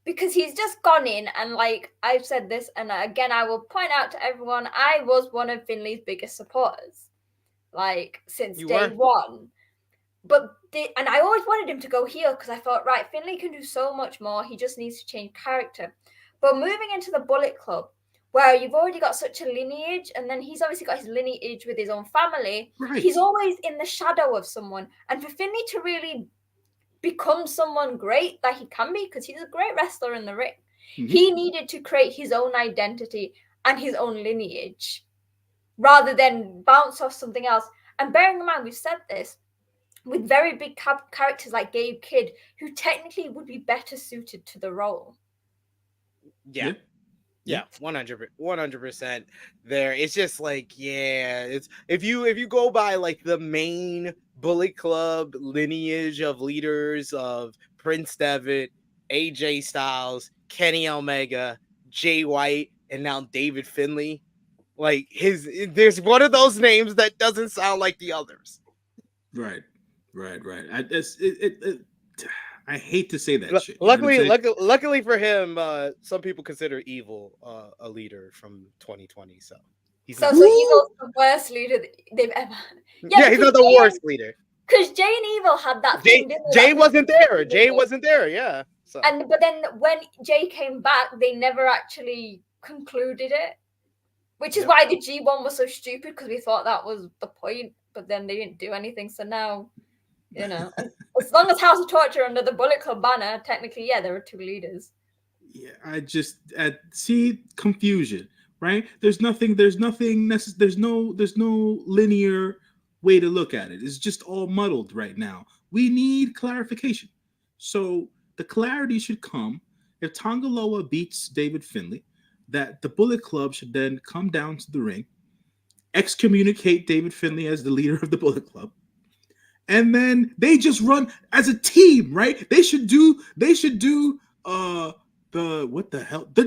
Because he's just gone in and, like, I've said this, and again, I will point out to everyone, I was one of Finley's biggest supporters, like, since day one. And I always wanted him to go heel because I thought, right, Finley can do so much more. He just needs to change character. But moving into the Bullet Club, where you've already got such a lineage, and then he's obviously got his lineage with his own family, right. He's always in the shadow of someone. And for Finley to really become someone great that he can be, because he's a great wrestler in the ring, he needed to create his own identity and his own lineage rather than bounce off something else. And bearing in mind, we've said this, with very big characters like Gabe Kidd, who technically would be better suited to the role. Yeah. Yeah, 100%. There, it's just like, yeah, it's if you go by like the main Bullet Club lineage of leaders of Prince Devitt, AJ Styles, Kenny Omega, Jay White, and now David Finley, like there's one of those names that doesn't sound like the others. Right. I hate to say that shit. Luckily for him, some people consider Evil a leader from 2020. So so Evil's the worst leader they've ever had. Yeah, he's not the worst leader. Because Jay and Evil had that thing. Jay wasn't there. Jay wasn't there. Yeah. So. But then when Jay came back, they never actually concluded it, which is why the G1 was so stupid, because we thought that was the point, but then they didn't do anything. So now, you know, as long as House of Torture under the Bullet Club banner, technically, yeah, there are two leaders. Yeah, I just see confusion, right? There's no linear way to look at it. It's just all muddled right now. We need clarification. So the clarity should come if Tangaloa beats David Finley, that the Bullet Club should then come down to the ring excommunicate David Finlay as the leader of the Bullet Club. And then they just run as a team, right? They should do the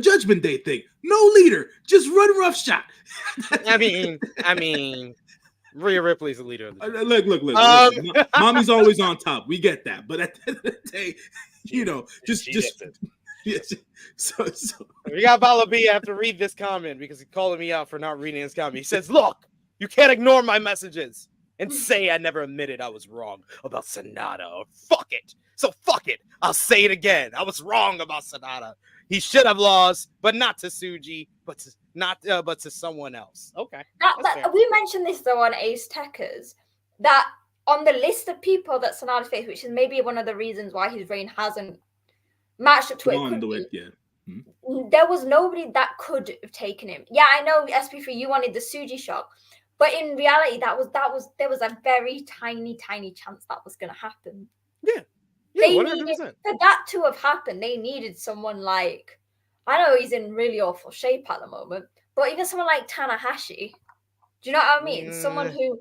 Judgment Day thing. No leader, just run roughshod. I mean, Rhea Ripley's the leader of the team. Look. Mommy's always on top. We get that, but at the end of the day, so we got Bala B. I have to read this comment because he's calling me out for not reading his comment. He says, "Look, you can't ignore my messages and say I never admitted I was wrong about Sonata, or fuck it. So fuck it. I'll say it again. I was wrong about Sonata. He should have lost, but not to Tsuji, but to someone else." Okay. We mentioned this though on Ace Techers, that on the list of people that Sonata faced, which is maybe one of the reasons why his reign hasn't matched up to there was nobody that could have taken him. Yeah, I know SP3 you wanted the Tsuji shock. But in reality, there was a very tiny chance that was going to happen. Yeah, 100%. For that to have happened, they needed someone like, I know he's in really awful shape at the moment, but even someone like Tanahashi. Do you know what I mean? Someone who,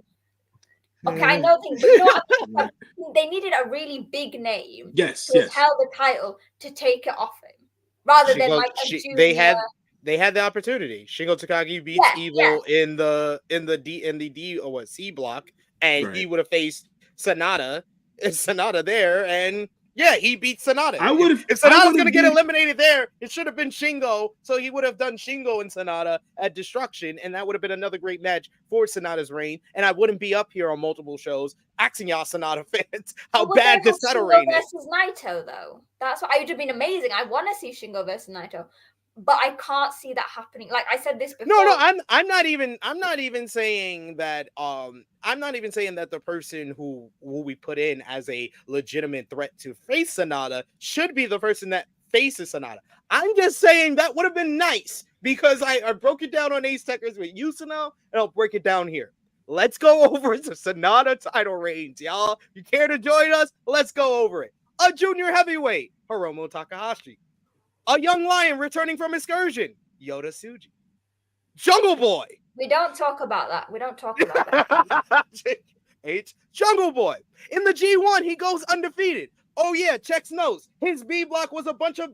okay, I know things, but you know what I mean? They needed a really big name who held the title to take it off him, rather than like a junior. They had the opportunity. Shingo Takagi beats Evil in the C block, and he would have faced Sonata there, and he beat Sonata. If Sonata's gonna get eliminated there, it should have been Shingo. So he would have done Shingo and Sonata at Destruction, and that would have been another great match for Sonata's reign. And I wouldn't be up here on multiple shows asking y'all Sonata fans how bad this title reign is. Shingo versus Naito, though. That's what I would have been amazing. I want to see Shingo versus Naito. But I can't see that happening. Like I said this before. No, I'm not even saying that. I'm not even saying that the person who we put in as a legitimate threat to face Sonata should be the person that faces Sonata. I'm just saying that would have been nice because I broke it down on Ace Techers with you, Sonal, and I'll break it down here. Let's go over the Sonata title reigns, y'all. You care to join us? Let's go over it. A junior heavyweight, Hiromu Takahashi. A young lion returning from excursion, Yota Tsuji. Jungle Boy. We don't talk about that. Jungle Boy. In the G1, he goes undefeated. Oh yeah, checks notes. His B block was a bunch of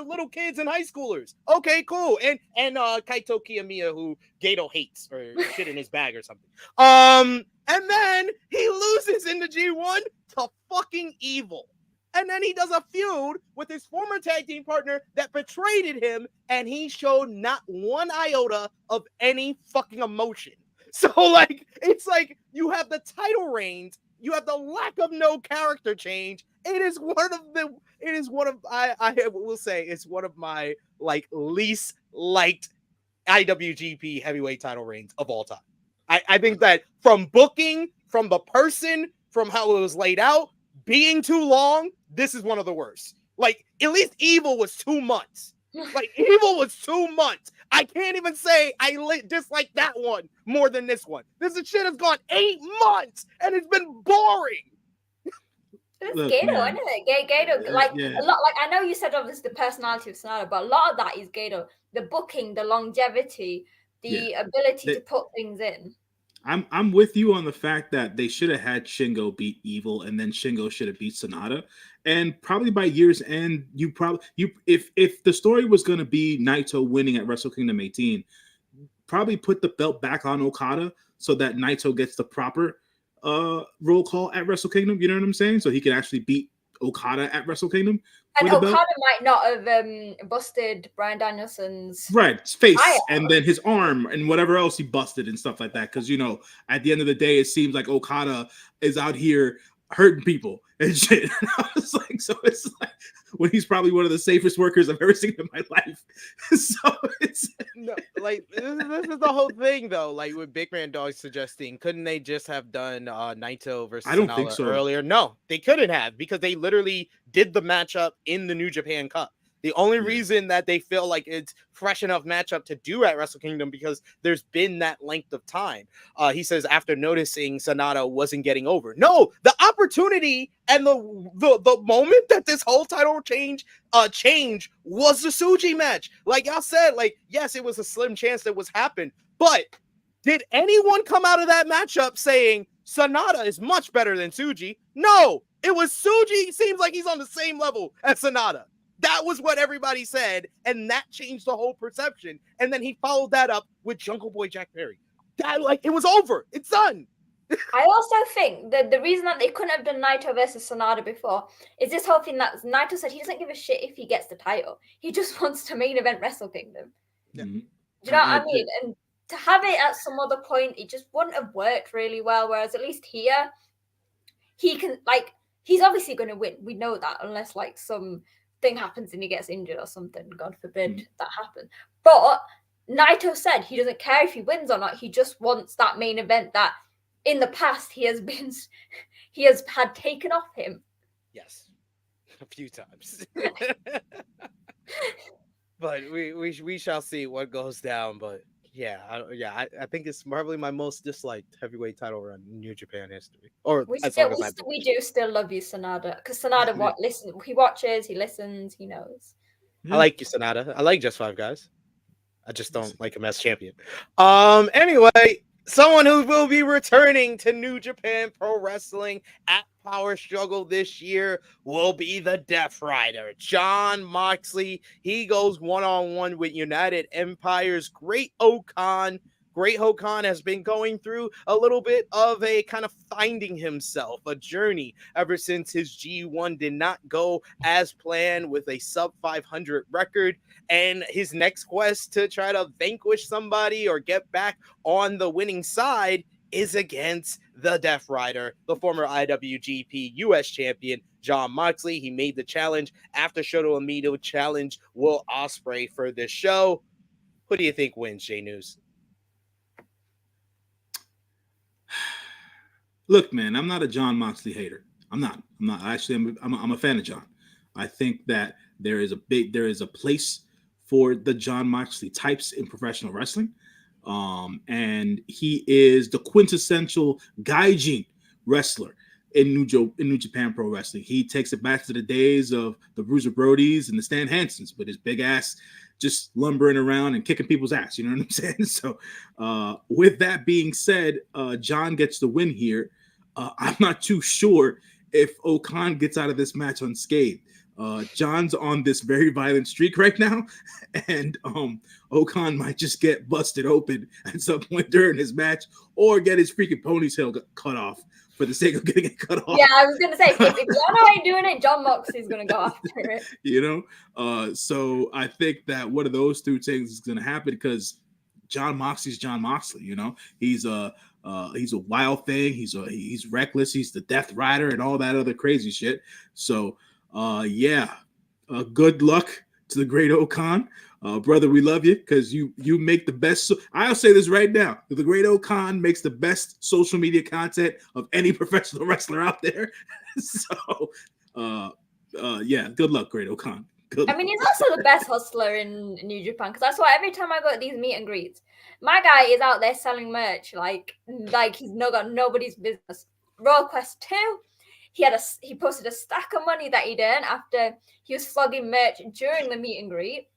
little kids and high schoolers. Okay, cool. And Kaito Kiyomiya, who Gato hates or shit in his bag or something. And then he loses in the G1 to fucking Evil. And then he does a feud with his former tag team partner that betrayed him, and he showed not one iota of any fucking emotion. So, like, it's like you have the title reigns, you have the lack of no character change. I will say it's one of my least liked IWGP heavyweight title reigns of all time. I think that from booking, from the person, from how it was laid out, being too long, this is one of the worst. Like, at least Evil was 2 months. Evil was 2 months. I can't even say I dislike that one more than this one. This shit has gone 8 months, and it's been boring. It's Gato, isn't it? Gato, a lot. Like, I know you said obviously the personality of Sonata, but a lot of that is Gato. The booking, the longevity, the ability to put things in. I'm with you on the fact that they should have had Shingo beat Evil, and then Shingo should have beat Sonata. And probably by year's end, if the story was going to be Naito winning at Wrestle Kingdom 18, probably put the belt back on Okada so that Naito gets the proper roll call at Wrestle Kingdom. You know what I'm saying? So he can actually beat Okada at Wrestle Kingdom. And Okada might not have busted Bryan Danielson's face and then his arm and whatever else he busted and stuff like that. Because at the end of the day, it seems like Okada is out here hurting people and shit. And I was like, so it's like when he's probably one of the safest workers I've ever seen in my life. So it's this is the whole thing though. Like with Big Man Dog suggesting, couldn't they just have done Naito versus Sonala earlier? No, they couldn't have because they literally did the matchup in the New Japan Cup. The only reason that they feel like it's fresh enough matchup to do at Wrestle Kingdom because there's been that length of time. He says after noticing Sonata wasn't getting over. No, the opportunity and the moment that this whole title change was the Tsuji match. Like y'all said, yes, it was a slim chance that was happened, but Did anyone come out of that matchup saying Sonata is much better than Tsuji? No, it was Tsuji. Seems like he's on the same level as Sonata. That was what everybody said, and that changed the whole perception. And then he followed that up with Jungle Boy Jack Perry. That, like, it was over. It's done. I also think that the reason that they couldn't have done Naito versus Sonata before is this whole thing that Naito said he doesn't give a shit if he gets the title. He just wants to main event Wrestle Kingdom. Yeah. Do you know what I mean? And to have it at some other point, it just wouldn't have worked really well. Whereas at least here, he can, like, he's obviously going to win. We know that, unless like some thing happens and he gets injured or something. God forbid that happens. But Naito said he doesn't care if he wins or not. He just wants that main event that in the past he has had taken off him. Yes, a few times. But we shall see what goes down. But I think it's probably my most disliked heavyweight title run in New Japan history. Or we do still love you, Sonata, because Sonata he watches, he listens, he knows. I like you, Sonata. I like Just Five Guys. I just don't like him as champion. Anyway, someone who will be returning to New Japan Pro Wrestling at Power Struggle this year will be the Death Rider, Jon Moxley. He goes one-on-one with United Empire's Great Okan. Great Okan has been going through a little bit of a kind of finding himself, a journey ever since his G1 did not go as planned with a sub 500 record. And his next quest to try to vanquish somebody or get back on the winning side is against the Death Rider, the former IWGP US champion, Jon Moxley. He made the challenge after Shota Umino challenged Will Ospreay for this show. Who do you think wins, J News? Look, man, I'm not a Jon Moxley hater. I'm not. Actually, I'm a fan of Jon. I think that there is a place for the Jon Moxley types in professional wrestling. And he is the quintessential gaijin wrestler in New Japan Pro Wrestling. He takes it back to the days of the Bruiser Brodies and the Stan Hansons with his big ass just lumbering around and kicking people's ass. You know what I'm saying? So with that being said, Jon gets the win here. I'm not too sure if Okan gets out of this match unscathed. Jon's on this very violent streak right now, and Okan might just get busted open at some point during his match, or get his freaking ponytail cut off for the sake of getting it cut off. Yeah, I was gonna say, if Yano ain't doing it, Jon Moxley's gonna go after it. You know, so I think that one of those two things is gonna happen because Jon Moxley's Jon Moxley. You know, he's a wild thing. He's reckless. He's the Death Rider and all that other crazy shit. So. Good luck to the Great Okan. Brother, we love you because you make the best. I'll say this right now. The Great Okan makes the best social media content of any professional wrestler out there. So, good luck, Great Okan. I mean, he's also the best hustler in New Japan because that's why every time I go to these meet and greets, my guy is out there selling merch like he's got nobody's business. Royal Quest 2. He posted a stack of money that he'd earned after he was flogging merch during the meet and greet.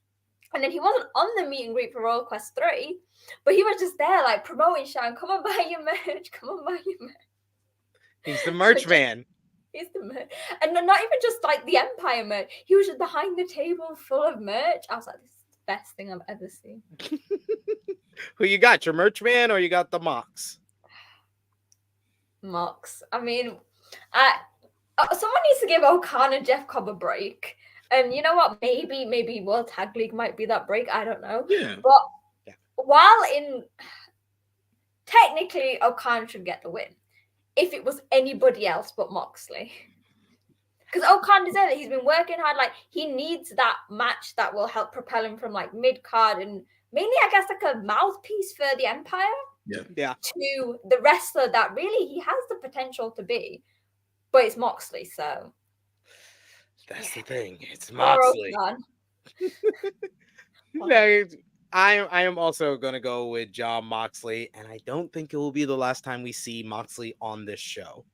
And then he wasn't on the meet and greet for Royal Quest 3, but he was just there like promoting Sean, come and buy your merch, come and buy your merch. He's the merch man. He's the merch. And not even just like the Empire merch. He was just behind the table full of merch. I was like, this is the best thing I've ever seen. Who you got, your merch man or you got the Mox? Mox. I mean, someone needs to give Okan and Jeff Cobb a break. And you know what? Maybe World Tag League might be that break. I don't know. Yeah. But while technically Okan should get the win if it was anybody else but Moxley. Because Okan deserves it. He's been working hard. Like, he needs that match that will help propel him from like mid-card and mainly, I guess, like a mouthpiece for the Empire. Yeah. To the wrestler that really he has the potential to be. But it's Moxley, so that's the thing. It's Moxley. I am also going to go with Jon Moxley, and I don't think it will be the last time we see Moxley on this show.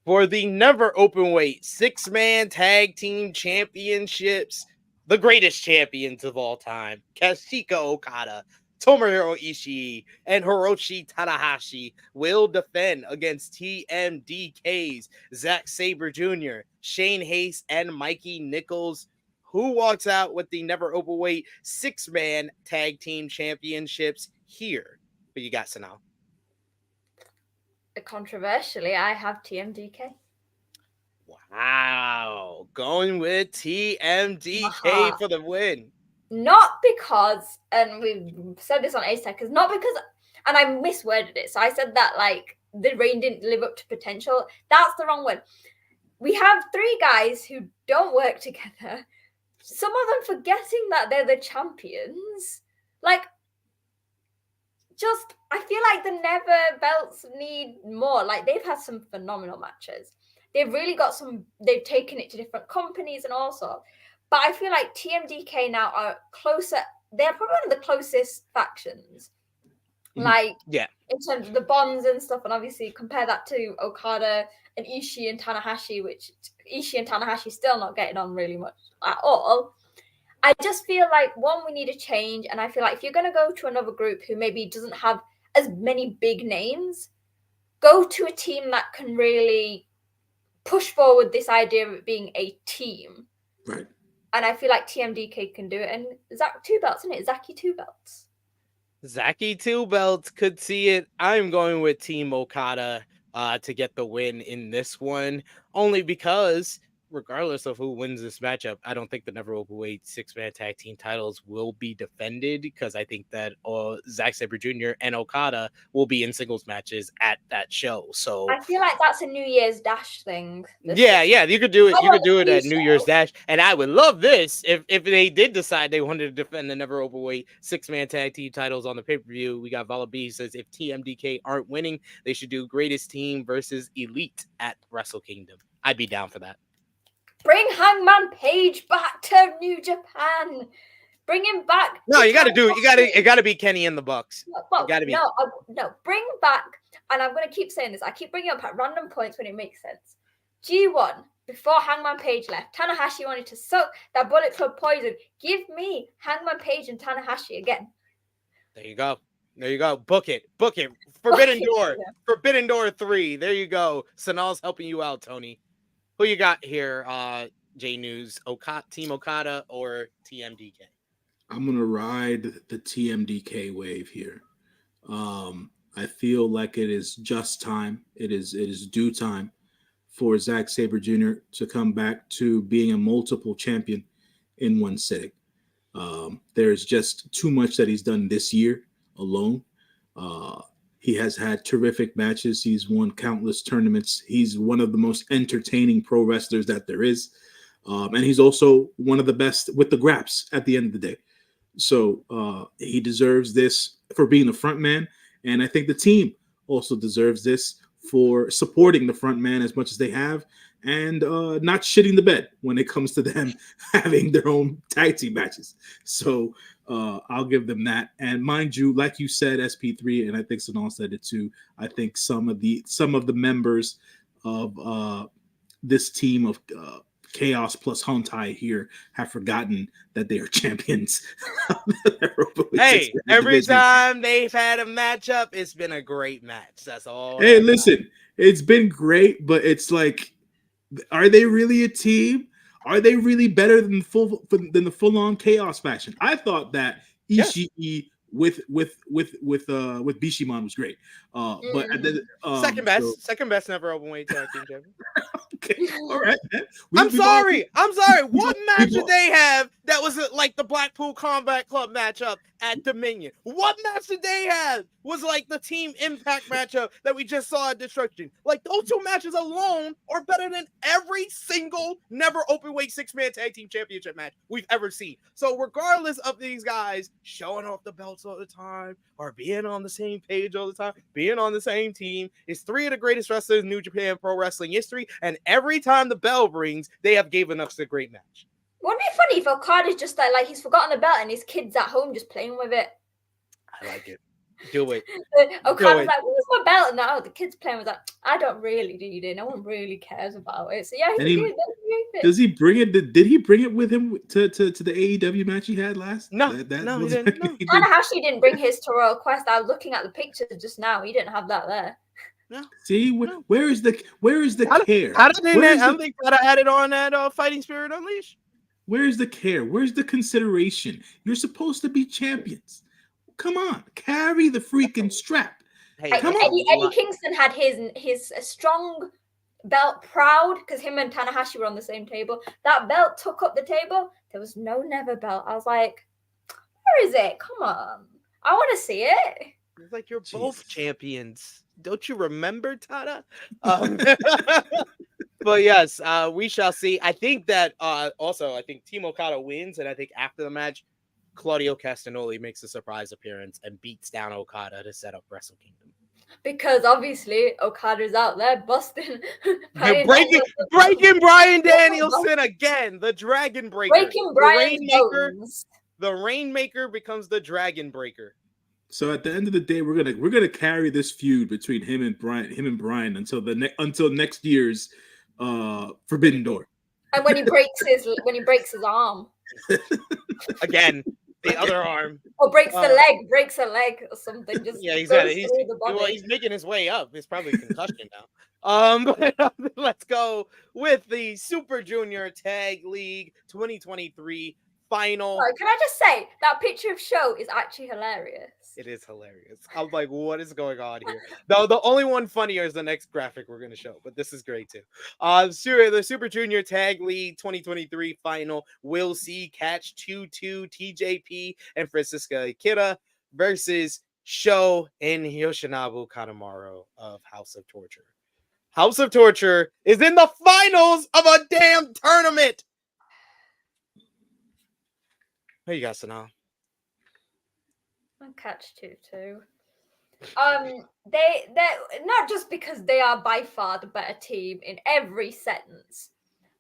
For the never open weight 6-man tag team championships, the greatest champions of all time, Kazuchika Okada Tomohiro Ishii and Hiroshi Tanahashi will defend against TMDK's Zack Sabre Jr., Shane Haste, and Mikey Nichols. Who walks out with the never openweight 6-man tag team championships here? But you got Sonal. Controversially, I have TMDK. Wow. Going with TMDK for the win. Not because, and we've said this on A-Tech, not because, and I misworded it. So I said that like the reign didn't live up to potential. That's the wrong word. We have 3 guys who don't work together. Some of them forgetting that they're the champions. Like, just, I feel like the Never belts need more. Like, they've had some phenomenal matches. They've really got some, they've taken it to different companies and all sorts. But I feel like TMDK now are closer. They're probably one of the closest factions. Like, in terms of the bonds and stuff. And obviously compare that to Okada and Ishii and Tanahashi, which Ishii and Tanahashi still not getting on really much at all. I just feel like, one, we need a change. And I feel like if you're going to go to another group who maybe doesn't have as many big names, go to a team that can really push forward this idea of it being a team. Right. And I feel like TMDK can do it. And Zach 2 belts, isn't it? Zaki 2 belts. Zaki 2 belts could see it. I'm going with Team Okada to get the win in this one, only because regardless of who wins this matchup, I don't think the never openweight 6-man tag team titles will be defended, because I think that Zack Sabre Jr. and Okada will be in singles matches at that show. So I feel like that's a New Year's Dash thing. Yeah, you could do it. You could do it at New Year's Dash, and I would love this if they did decide they wanted to defend the never openweight 6-man tag team titles on the pay-per-view. We got Vala B says if TMDK aren't winning, they should do greatest team versus elite at Wrestle Kingdom. I'd be down for that. Bring Hangman Page back to New Japan. Bring him back. No, you got to do it. It got to be Kenny and the Bucks. No. Bring back, and I'm going to keep saying this. I keep bringing up at random points when it makes sense. G1, before Hangman Page left, Tanahashi wanted to suck that Bullet Club poison. Give me Hangman Page and Tanahashi again. There you go. Book it. Forbidden Door. Forbidden Door 3. There you go. Sonal's helping you out, Tony. Who you got here, J News? Team Okada or TMDK? I'm gonna ride the TMDK wave here. I feel like it is just time. It is due time for Zack Sabre Jr. to come back to being a multiple champion in one sitting. There's just too much that he's done this year alone. He has had terrific matches. He's won countless tournaments. He's one of the most entertaining pro wrestlers that there is. And he's also one of the best with the graps at the end of the day. So he deserves this for being the front man. And I think the team also deserves this for supporting the front man as much as they have, and not shitting the bed when it comes to them having their own tag team matches. So I'll give them that. And mind you, like you said, SP3, and I think Sonal said it too, I think some of the members of this team of Chaos plus Hontai here have forgotten that they are champions. Hey, every time they've had a matchup, it's been a great match. That's all. Hey, listen, it's been great, but it's like, are they really a team? Are they really better than the full-on Chaos faction? I thought that Ishii with Bishiman was great. But at the, second best never openweight tag team champion. Okay, all right, man. I'm sorry. What match did they have that was like the Blackpool Combat Club matchup at Dominion? What match did they have was like the Team Impact matchup that we just saw at Destruction? Like, those 2 matches alone are better than every single never openweight 6-man tag team championship match we've ever seen. So regardless of these guys showing off the belts all the time or being on the same page all the time, being on the same team, it's 3 of the greatest wrestlers in New Japan Pro Wrestling history, and every time the bell rings, they have given us a great match. Wouldn't it be funny if Okada's just like he's forgotten the belt and his kid's at home just playing with it? I like it. Do it. Okada's like, where's my belt? And now the kid's playing with that. I don't really need it. No one really cares about it. So yeah, he did. Does he bring it? Did he bring it with him to the AEW match he had last? No, no, he didn't. No. Tanahashi didn't bring his to Royal Quest. I was looking at the pictures just now. He didn't have that there. No. See, where is the care? I don't think Tana had it on that Fighting Spirit Unleashed. Where's the care? Where's the consideration? You're supposed to be champions. Come on, carry the freaking strap. Hey, Eddie Kingston had his strong belt proud because him and Tanahashi were on the same table. That belt took up the table. There was no Never belt. I was like, where is it? Come on. I want to see it. It's like you're both champions. Don't you remember, Tana? But yes, we shall see. I think that also, I think Team Okada wins, and I think after the match, Claudio Castagnoli makes a surprise appearance and beats down Okada to set up Wrestle Kingdom. Because obviously Okada's out there busting, breaking Bryan Danielson again. The Dragon Breaker. Breaking Bryan Bones. The Rainmaker becomes the Dragon Breaker. So at the end of the day, we're gonna carry this feud between him and Bryan until next year's Forbidden Door. And when he breaks his arm. Again, the other arm. Or breaks a leg or something. Just he's making his way up. It's probably concussion now. But let's go with the Super Junior Tag League 2023 final. Sorry, can I just say that picture of Sho is actually hilarious? It is hilarious. I'm like, what is going on here? No, the only one funnier is the next graphic we're going to show, but this is great too. The Super Junior Tag League 2023 final will see Catch 2-2 TJP and Francisca Akira versus Sho and Yoshinobu Kanemaru of House of Torture. House of Torture is in the finals of a damn tournament. What you got, Sonal? Catch 2-2. They're not just because they are by far the better team in every sense,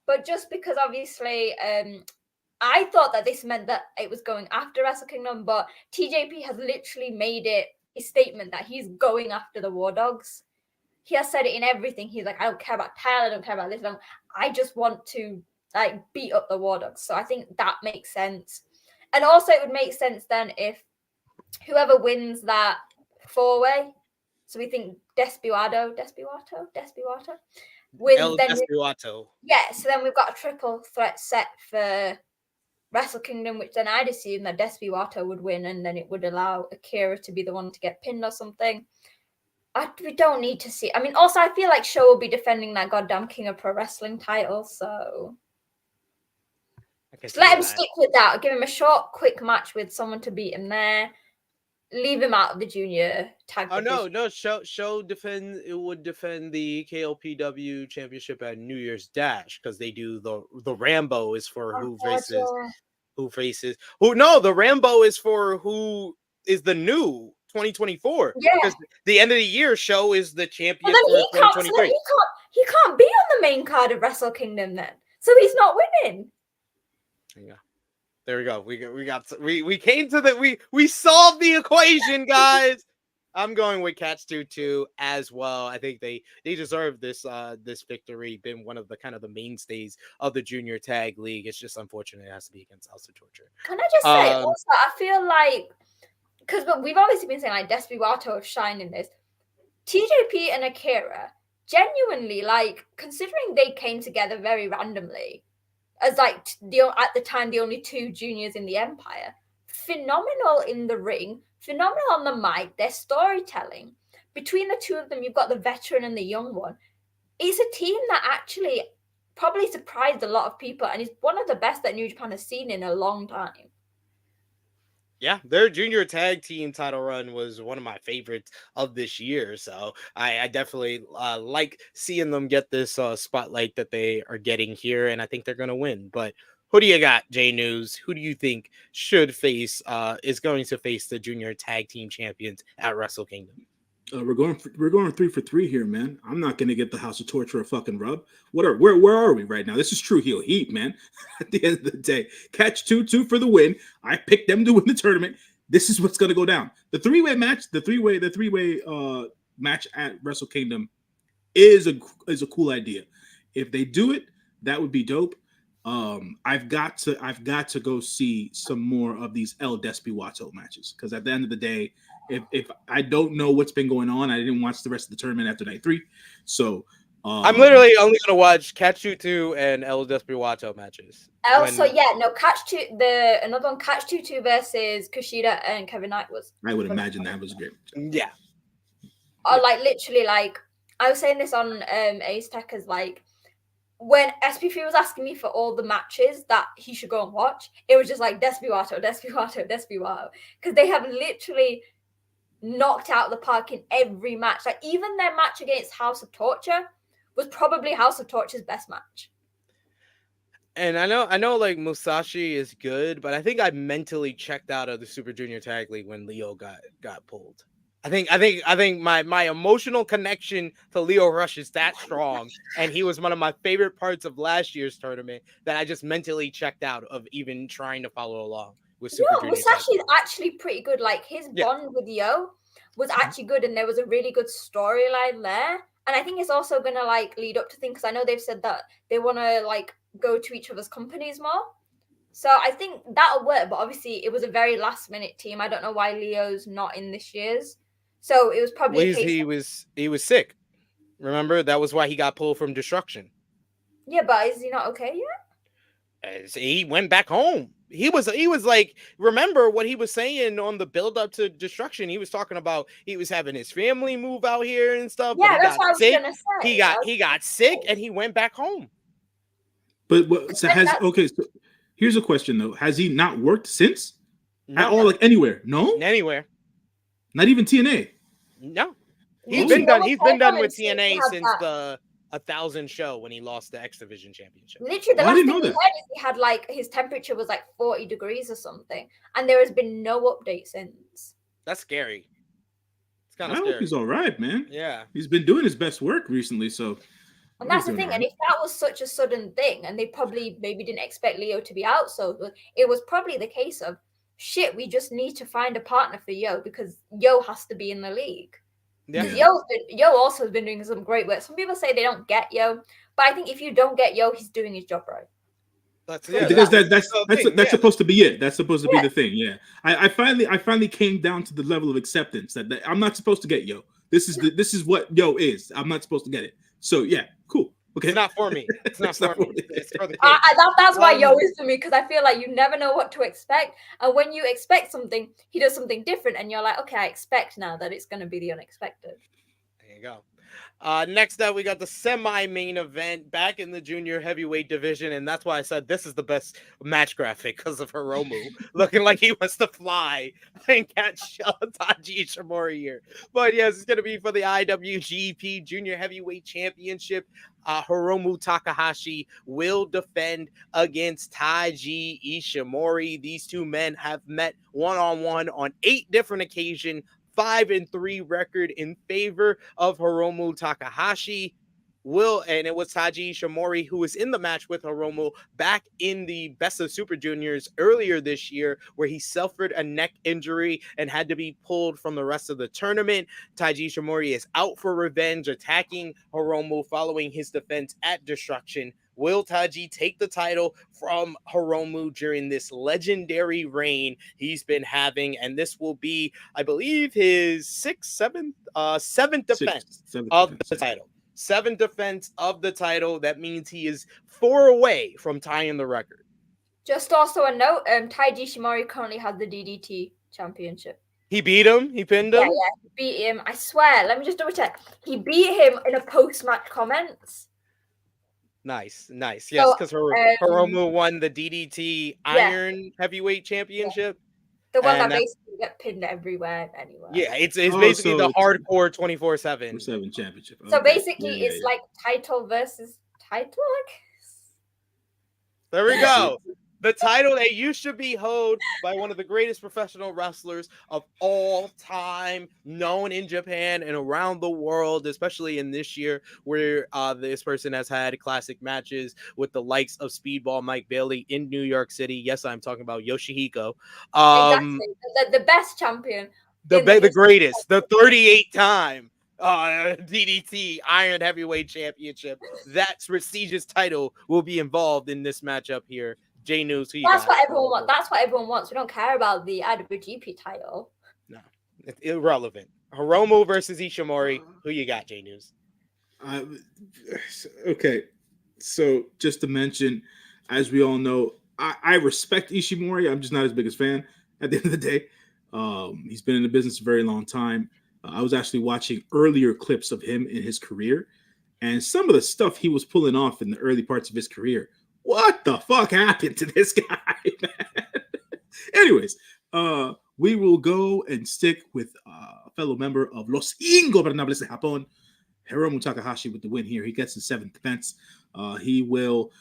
but just because obviously I thought that this meant that it was going after Wrestle Kingdom, but TJP has literally made it a statement that he's going after the War Dogs. He has said it in everything. He's like, I don't care about Tyler, I don't care about this. I just want to beat up the War Dogs. So I think that makes sense. And also it would make sense then if whoever wins that 4-way, so we think Desperado wins. El Desperado. Yeah, so then we've got a triple threat set for Wrestle Kingdom, which then I'd assume that Desperado would win, and then it would allow Akira to be the one to get pinned or something. We don't need to see. I mean, also I feel like Sho will be defending that goddamn King of Pro Wrestling title, so just let him stick with that. Give him a short, quick match with someone to beat him there. Leave him out of the junior tag. Oh no! Sho would defend the KLPW championship at New Year's Dash because they do the Rambo is for who faces. The Rambo is for who is the new 2024. Yeah. Because the end of the year, Sho is the champion for 2023. He can't be on the main card of Wrestle Kingdom then, so he's not winning. Yeah. There we go. We came to we solved the equation, guys. I'm going with Catch 2-2 as well. I think they deserve this victory. Been one of the kind of the mainstays of the junior tag league. It's just unfortunate it has to be against House of Torture. Can I just say also, I feel like because we've obviously been saying like Desperado have shined in this. TJP and Akira genuinely considering they came together very randomly. As at the time the only two juniors in the Empire, phenomenal in the ring, phenomenal on the mic. Their storytelling between the two of them, you've got the veteran and the young one. It's a team that actually probably surprised a lot of people, and is one of the best that New Japan has seen in a long time. Yeah, their junior tag team title run was one of my favorites of this year. So I definitely like seeing them get this spotlight that they are getting here. And I think they're going to win. But who do you got, J News? Who do you think is going to face the junior tag team champions at Wrestle Kingdom? We're going 3 for 3 here, man. I'm not gonna get the House of Torture a fucking rub. Where are we right now? This is true heel heat, man. At the end of the day, Catch 2-2 for the win. I picked them to win the tournament. this is what's gonna go down. The three-way match, the three-way match at Wrestle Kingdom is a cool idea. If they do it, that would be dope. I've got to go see some more of these El Despiwato matches, because at the end of the day, if I don't know what's been going on, I didn't watch the rest of the tournament after night 3, so I'm literally only gonna watch Catch 2 and El Despiwato matches. Also, Catch 2, another one, Catch 2 versus Kushida and Kevin Knight was. I would imagine that was great. Yeah. Like literally, like I was saying this on Ace Tech, as like when SP3 was asking me for all the matches that he should go and watch, it was just like Despiwato, because they have literally knocked out the park in every match. Like even their match against House of Torture was probably House of Torture's best match. And I know like Musashi is good, but I think I mentally checked out of the Super Junior Tag League when Leo got pulled. I think my emotional connection to Leo Rush is that strong, and he was one of my favorite parts of last year's tournament that I just mentally checked out of even trying to follow along with Super Junior. Musashi is actually pretty good. Like his bond with Yo was actually good, and there was a really good storyline there. And I think it's also gonna like lead up to things, because I know they've said that they want to like go to each other's companies more. So I think that'll work. But obviously, it was a very last minute team. I don't know why Leo's not in this year's. So it was probably he was sick. Remember, that was why he got pulled from Destruction. Yeah, but is he not okay yet? He went back home. He was like, remember what he was saying on the build up to Destruction? He was talking about he was having his family move out here and stuff. Yeah, that's what I was gonna say. He got sick and he went back home. But so here's a question though: has he not worked since at all? Like anywhere? No, anywhere. Not even TNA. No, he's been done. He's been done with TNA since the 1,000 show when he lost the X Division Championship. Literally, the last thing we heard is he had like his temperature was like 40 degrees or something, and there has been no update since. That's scary. It's kind of scary. I hope he's all right, man. Yeah, he's been doing his best work recently, so. And that's the thing. Right. And if that was such a sudden thing, and they probably maybe didn't expect Leo to be out, so it was probably the case of, shit, we just need to find a partner for Yo, because Yo has to be in the league. Yeah. Yo also has been doing some great work. Some people say they don't get Yo, but I think if you don't get Yo, he's doing his job right. Because that's supposed to be it. That's supposed to be the thing. Yeah, I finally came down to the level of acceptance that I'm not supposed to get Yo. This is what Yo is. I'm not supposed to get it. So yeah, cool. Okay. It's not for me. It's not for me. It's for the kids. That's why Yo is for me, because I feel like you never know what to expect. And when you expect something, he does something different. And you're like, okay, I expect now that it's going to be the unexpected. There you go. Next up, we got the semi-main event back in the junior heavyweight division. And that's why I said this is the best match graphic, because of Hiromu looking like he wants to fly and catch Taiji Ishimori here. But yes, it's going to be for the IWGP Junior Heavyweight Championship. Hiromu Takahashi will defend against Taiji Ishimori. These two men have met one-on-one on 8 different occasions. 5-3 record in favor of Hiromu Takahashi. And it was Taiji Ishimori who was in the match with Hiromu back in the Best of Super Juniors earlier this year, where he suffered a neck injury and had to be pulled from the rest of the tournament. Taiji Ishimori is out for revenge, attacking Hiromu following his defense at Destruction. Will Taiji take the title from Hiromu during this legendary reign he's been having? And this will be, I believe, his seventh defense of the title. 7th defense of the title. That means he is 4 away from tying the record. Just also a note, Taiji Ishimori currently has the DDT championship. He beat him? He pinned him? Yeah, he beat him. I swear. Let me just double check. He beat him in a post-match comments. Nice. Yes, because Hiromu won the DDT Iron Heavyweight Championship. The one that basically get pinned everywhere anywhere. Yeah, it's basically the hardcore 24/7 championship. So basically, like title versus title, I guess. There we go. The title that used to be held by one of the greatest professional wrestlers of all time, known in Japan and around the world, especially in this year, where this person has had classic matches with the likes of Speedball Mike Bailey in New York City. Yes, I'm talking about Yoshihiko. Exactly. The best champion. The greatest, the 38-time DDT Iron Heavyweight Championship. That prestigious title will be involved in this matchup here. J News, who you That's got? what everyone wants. That's what everyone wants. We don't care about the IWGP title. No, it's irrelevant. Hiromu versus Ishimori. Who you got, J News? Okay, so just to mention, as we all know, I respect Ishimori. I'm just not his biggest fan at the end of the day. He's been in the business a very long time. I was actually watching earlier clips of him in his career, and some of the stuff he was pulling off in the early parts of his career. What the fuck happened to this guy, man? Anyways, we will go and stick with a fellow member of Los Ingobernables de Japón, Hiromu Takahashi, with the win here. He gets the 7th defense. He will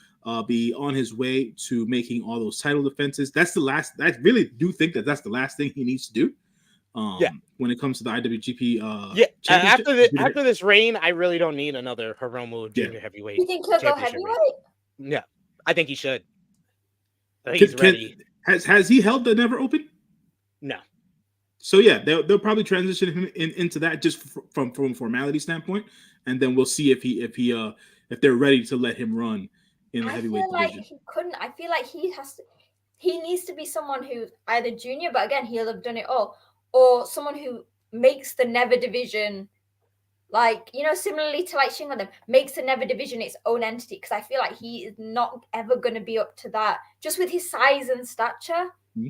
be on his way to making all those title defenses. That's the last. I really do think that that's the last thing he needs to do. When it comes to the IWGP. After this reign, I really don't need another Hiromu Junior Heavyweight. You think he'll go heavyweight? Yeah, I think he should. I think he's ready. Has he held the Never Open? No. So yeah, they'll probably transition him into that just from a formality standpoint, and then we'll see if they're ready to let him run in the heavyweight division. He couldn't. I feel like he needs to be someone who's either junior, but again, he'll have done it all, or someone who makes the Never division, like, you know, similarly to like Shingo, them makes the Never division its own entity. Because I feel like he is not ever going to be up to that, just with his size and stature. Mm-hmm.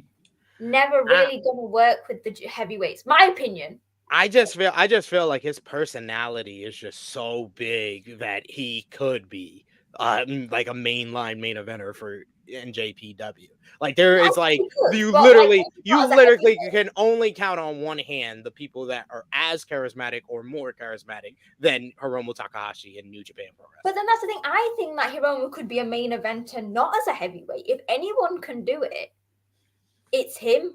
Never really going to work with the heavyweights. My opinion. I just feel like his personality is just so big that he could be like a mainline main eventer for NJPW. Like there is like you literally can only count on one hand the people that are as charismatic or more charismatic than Hiromu Takahashi in New Japan Pro Wrestling. But then that's the thing. I think that Hiromu could be a main eventer, not as a heavyweight. If anyone can do it, it's him.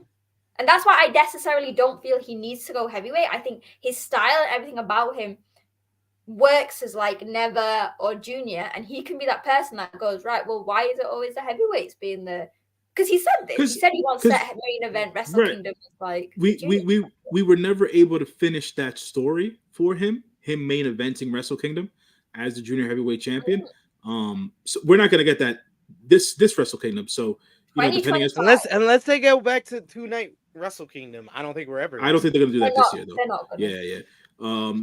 And that's why I necessarily don't feel he needs to go heavyweight. I think his style and everything about him works as like Never or Junior, and he can be that person that goes, right, well, why is it always the heavyweights being the... Because he said this. He said he wants that main event Wrestle Kingdom. Like we were never able to finish that story for him main eventing Wrestle Kingdom as the junior heavyweight champion. So we're not gonna get that this Wrestle Kingdom. So unless they go back to 2-night Wrestle Kingdom, I don't think we're ever. I don't think they're gonna do that this year though. They're not gonna. Yeah.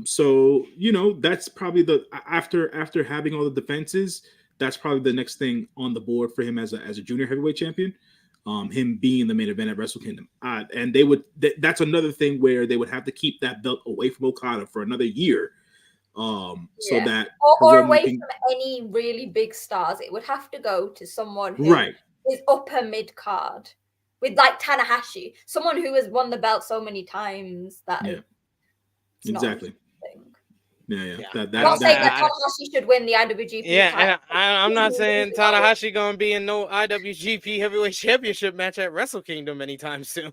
So that's probably after having all the defenses, that's probably the next thing on the board for him as a junior heavyweight champion. Him being the main event at Wrestle Kingdom, and that's another thing where they would have to keep that belt away from Okada for another year, so that or away from any really big stars. It would have to go to someone who is upper mid card, with like Tanahashi, someone who has won the belt so many times that exactly. I'm not saying that Tanahashi should win the IWGP. Yeah, I'm not saying Tanahashi gonna be in no IWGP Heavyweight Championship match at Wrestle Kingdom anytime soon.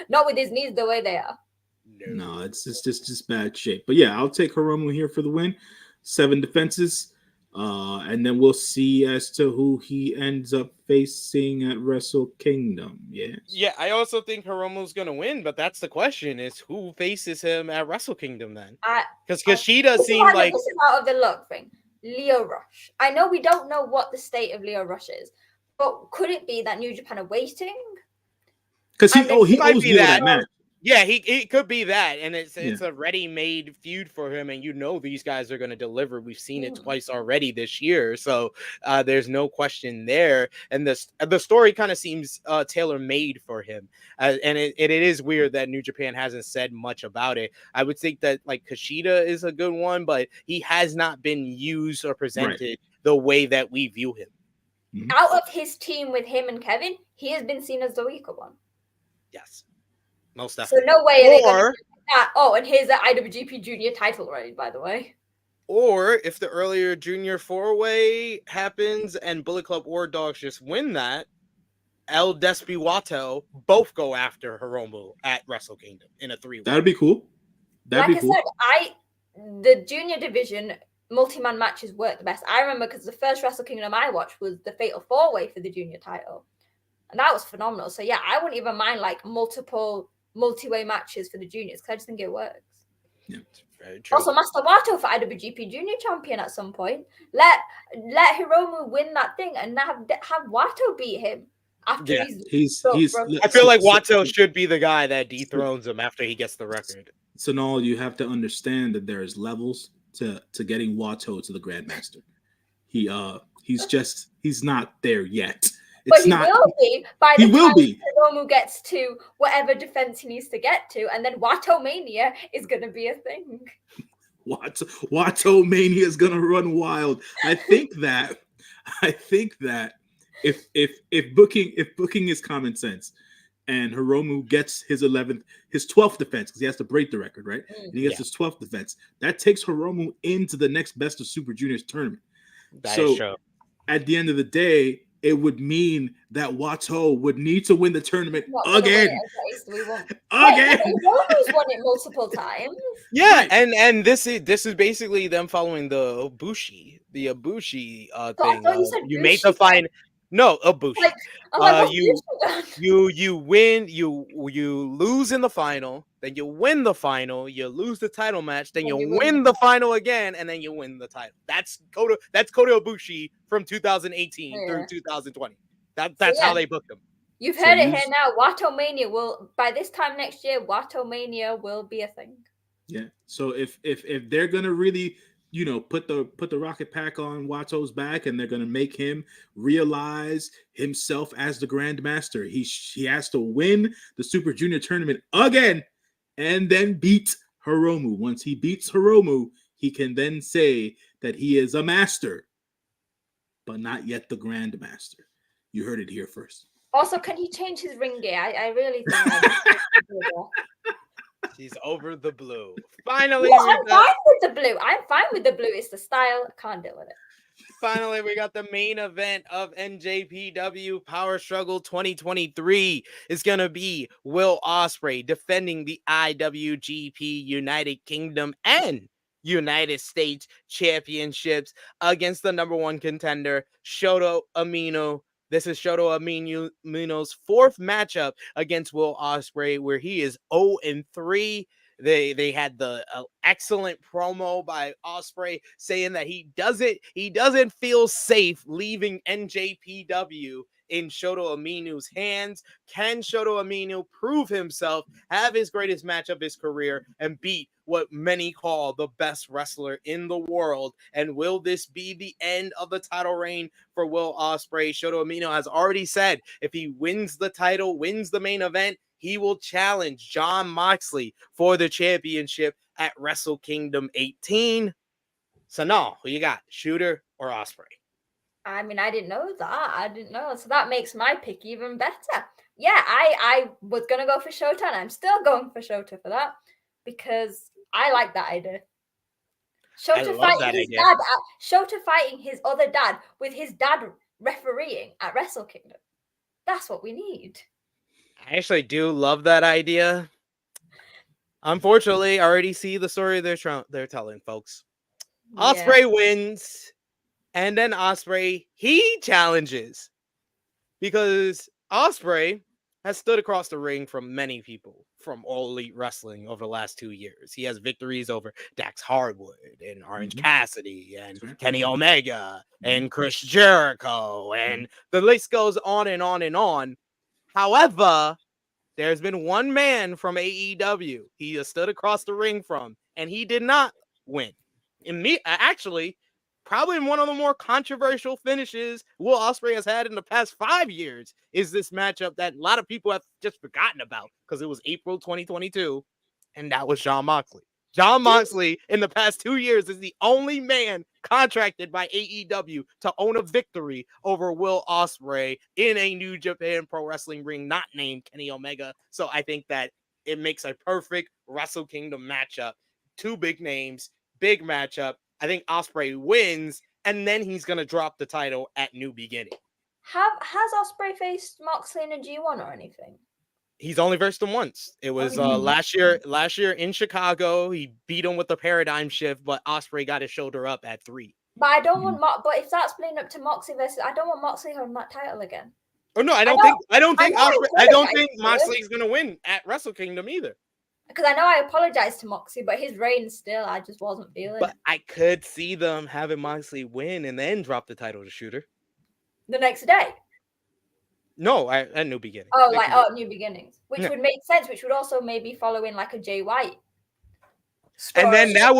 Not with his knees the way they are. No, it's just bad shape. But yeah, I'll take Hiromu here for the win. 7 defenses. And then we'll see as to who he ends up facing at Wrestle Kingdom. Yeah, I also think Hiromu's gonna win, but that's the question: is who faces him at Wrestle Kingdom then? Because Kushida seemed like this is out of the luck thing. Leo Rush. I know we don't know what the state of Leo Rush is, but could it be that New Japan are waiting? Because he owes Leo that match. Yeah, he could be that, and it's a ready-made feud for him, and these guys are going to deliver. We've seen it twice already this year, so there's no question there. And the story kind of seems tailor-made for him, and it is weird that New Japan hasn't said much about it. I would think that like Kushida is a good one, but he has not been used or presented the way that we view him. Mm-hmm. Out of his team with him and Kevin, he has been seen as the weaker one. Yes. Most definitely. So no way are they going to do that. Oh, and here's the IWGP Junior title reign, by the way. Or if the earlier Junior 4-way happens and Bullet Club or Dogs just win that, El Despiwato both go after Hiromu at Wrestle Kingdom in a 3-way. That'd be cool. That'd be cool. I said, the junior division multi-man matches work the best. I remember because the first Wrestle Kingdom I watched was the Fatal 4-Way for the junior title. And that was phenomenal. So yeah, I wouldn't even mind like multiple multi-way matches for the juniors because I just think it works. Yeah, very true. Also, Master Wato for IWGP Junior Champion at some point. Let Hiromu win that thing and have Wato beat him after he's. I feel like Wato should be the guy that dethrones him after he gets the record. Sonal, you have to understand that there's levels to getting Wato to the Grandmaster. He's not there yet. But he will be by the time Hiromu gets to whatever defense he needs to get to, and then Wato Mania is going to be a thing. Wato Mania is going to run wild. I think that if booking is common sense, and Hiromu gets his 12th defense because he has to break the record, right? And he gets his 12th defense. That takes Hiromu into the next Best of Super Juniors tournament. That is true. At the end of the day, it would mean that Wato would need to win the tournament again. Again. Hiromu's won it multiple times. Yeah, and this is basically them following the Ibushi thing. You make the final. No, Ibushi. You win, you lose in the final, then you win the final, you lose the title match, then you win the final again, and then you win the title. That's Kota Ibushi from 2018 through 2020. That's how they booked him. You've heard it here now. Wato Mania will, by this time next year, Wato Mania will be a thing. Yeah. So if they're gonna really, put the rocket pack on Wato's back, and they're gonna make him realize himself as the Grandmaster, he has to win the Super Junior tournament again, and then beat Hiromu. Once he beats Hiromu, he can then say that he is a master, but not yet the Grandmaster. You heard it here first. Also, can he change his ring gear? I really think he's over the blue. Finally, I'm fine with the blue. I'm fine with the blue. It's the style. I can't deal with it. Finally, we got the main event of NJPW Power Struggle 2023. It's going to be Will Ospreay defending the IWGP United Kingdom and United States championships against the number one contender, Shota Umino. This is Shota Umino's fourth matchup against Will Ospreay, where he is 0-3. They had the excellent promo by Ospreay saying that he doesn't feel safe leaving NJPW in Shota Umino's hands. Can Shota Umino prove himself, have his greatest match of his career, and beat what many call the best wrestler in the world? And will this be the end of the title reign for Will Ospreay? Shota Umino has already said if he wins the title, wins the main event, he will challenge Jon Moxley for the championship at Wrestle Kingdom 18. Sonal, who you got, Shooter or Ospreay? I mean, I didn't know that. I didn't know. So that makes my pick even better. Yeah, I was going to go for Shota, and I'm still going for Shota for that because I like that idea. Shota fighting his other dad with his dad refereeing at Wrestle Kingdom. That's what we need. I actually do love that idea. Unfortunately, I already see the story they're telling, folks. Yeah. Ospreay wins, and then Ospreay, he challenges. Because Ospreay has stood across the ring from many people from All Elite Wrestling over the last 2 years. He has victories over Dax Harwood and Orange Cassidy and Kenny Omega and Chris Jericho, and the list goes on and on and on. However, there's been one man from AEW he has stood across the ring from, and he did not win. Actually, probably in one of the more controversial finishes Will Ospreay has had in the past 5 years is this matchup that a lot of people have just forgotten about because it was April 2022, and that was Jon Moxley. Jon Moxley in the past 2 years is the only man contracted by AEW to own a victory over Will Ospreay in a New Japan Pro Wrestling ring not named Kenny Omega. So I think that it makes a perfect Wrestle Kingdom matchup. Two big names, big matchup. I think Ospreay wins, and then he's going to drop the title at New Beginning. Has Ospreay faced Moxley in a G1 or anything? He's only versed him once. It was last year in Chicago. He beat him with the paradigm shift, but Ospreay got his shoulder up at 3. But I don't want but if that's playing up to Moxley versus, I don't want Moxley holding that title again. Oh no, I don't think Moxley's gonna win at Wrestle Kingdom either. Because I know I apologize to Moxley, but his reign still, I just wasn't feeling But it. I could see them having Moxley win and then drop the title to Shooter the next day. No, at New Beginning. New Beginnings, which would make sense. Which would also maybe follow in like a Jay White. And then that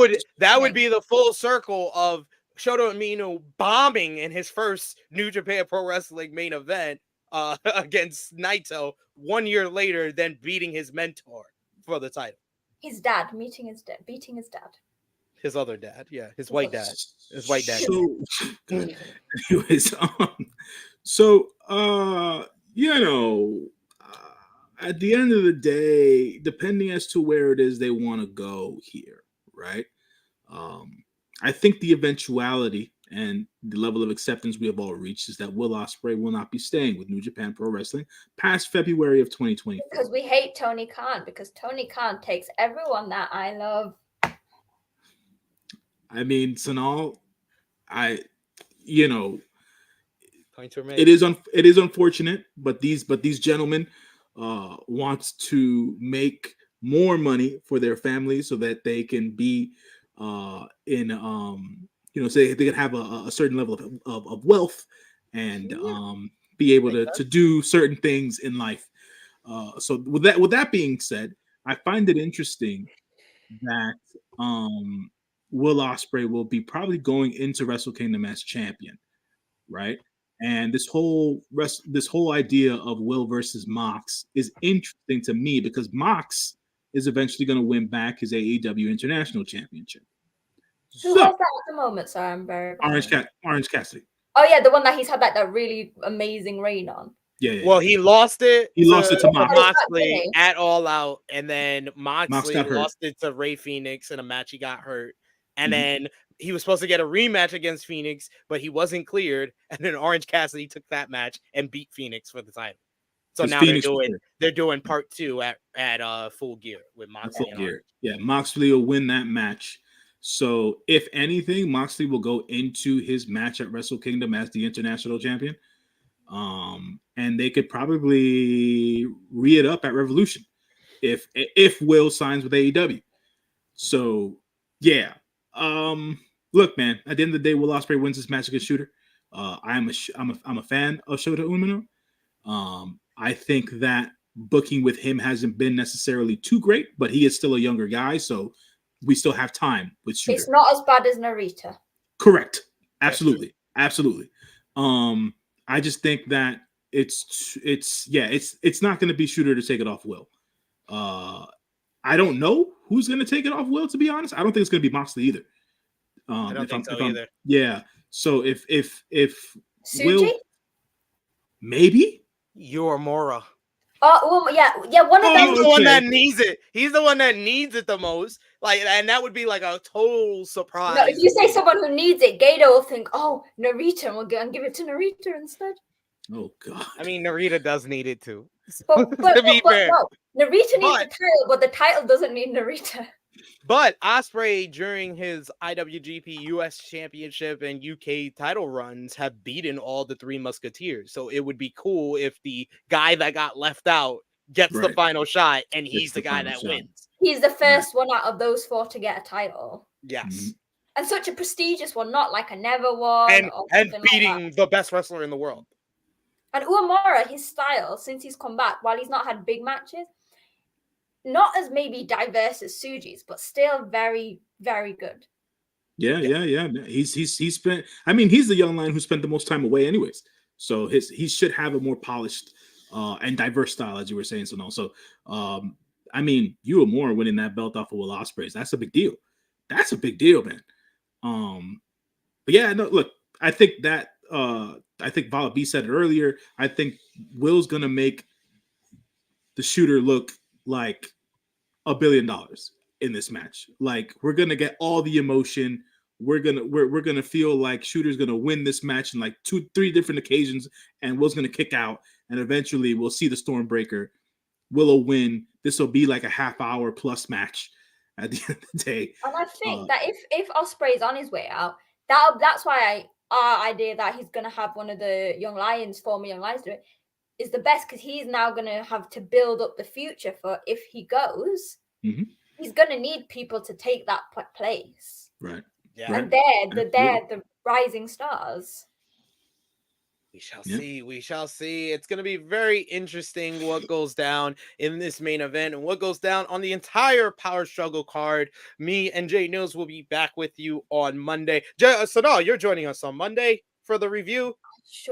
would be the full circle of Shota Umino bombing in his first New Japan Pro Wrestling main event against Naito 1 year later, then beating his mentor for the title. His dad beating his dad. His other dad, his white dad. His white dad. Anyways, at the end of the day, depending as to where it is they want to go here, right? I think the eventuality and the level of acceptance we have all reached is that Will Ospreay will not be staying with New Japan Pro Wrestling past February of 2020. Because we hate Tony Khan, because Tony Khan takes everyone that I love. I mean, Sonal, it is unfortunate, but these gentlemen want to make more money for their families so that they can be so they can have a certain level of wealth and be able to do certain things in life. So with that being said, I find it interesting that Will Ospreay will be probably going into Wrestle Kingdom as champion, right? And this whole idea of Will versus Mox is interesting to me because Mox is eventually going to win back his AEW International Championship. Who has that at the moment? Sorry, I'm very Orange Cassidy. Oh yeah, the one that he's had like that really amazing reign on. Yeah. Well, he lost it. He lost it to Moxley at All Out, and then Moxley lost it to Ray Phoenix in a match. He got hurt, and then he was supposed to get a rematch against Phoenix, but he wasn't cleared. And then Orange Cassidy took that match and beat Phoenix for the title. So now they're doing part 2 at Full Gear with Moxley. Full Gear. Yeah, Moxley will win that match. So if anything, Moxley will go into his match at Wrestle Kingdom as the international champion. And they could probably re it up at Revolution if Will signs with AEW. So yeah. Look, man, at the end of the day, Will Ospreay wins this match against Shooter. I'm a fan of Shota Umino. I think that booking with him hasn't been necessarily too great, but he is still a younger guy, so we still have time with Shooter. It's not as bad as Narita. Correct. Absolutely. I just think that it's not going to be Shooter to take it off Will. I don't know who's going to take it off Will, to be honest. I don't think it's going to be Moxley either. I don't think so either. Yeah. So if Suji? Will, maybe Uemura. Oh, well, yeah. One of them. He's the one that needs it. He's the one that needs it the most. And that would be like a total surprise. No, if you say someone who needs it, Gato will think, "Oh, Narita, and we'll give it to Narita instead." Oh God. I mean, Narita does need it too. But to be fair, no, Narita needs the title, but the title doesn't need Narita. But Ospreay, during his IWGP US Championship and UK title runs, have beaten all the 3 Musketeers. So it would be cool if the guy that got left out gets the final shot, and he's the guy that wins. He's the first one out of those 4 to get a title. Yes. And such a prestigious one, not like a never won. And beating the best wrestler in the world. And Uemura, his style, since he's come back, while he's not had big matches, not as maybe diverse as Suji's, but still very, very good. Yeah. He's spent. I mean, he's the young lion who spent the most time away, anyways. So he should have a more polished and diverse style, as you were saying, Sonal. So, I mean, Uemura winning that belt off of Will Ospreay, that's a big deal. That's a big deal, man. But yeah, no, look, I think that I think Vala B said it earlier. I think Will's gonna make the Shooter look like $1 billion in this match. Like, we're gonna get all the emotion we're gonna feel like Shooter's gonna win this match in like 2-3 different occasions, and Will's gonna kick out, and eventually we'll see the Stormbreaker. Willow win. This will be like a half-hour plus match at the end of the day. And I think that if Ospreay's on his way out, that's why our idea that he's gonna have one of the former young lions do it, is the best, because he's now gonna have to build up the future for if he goes. Mm-hmm. He's gonna need people to take that place. Right. Yeah. And they're the rising stars. We shall see. We shall see. It's going to be very interesting what goes down in this main event and what goes down on the entire Power Struggle card. Me and Jay News will be back with you on Monday. Sonal, you're joining us on Monday for the review.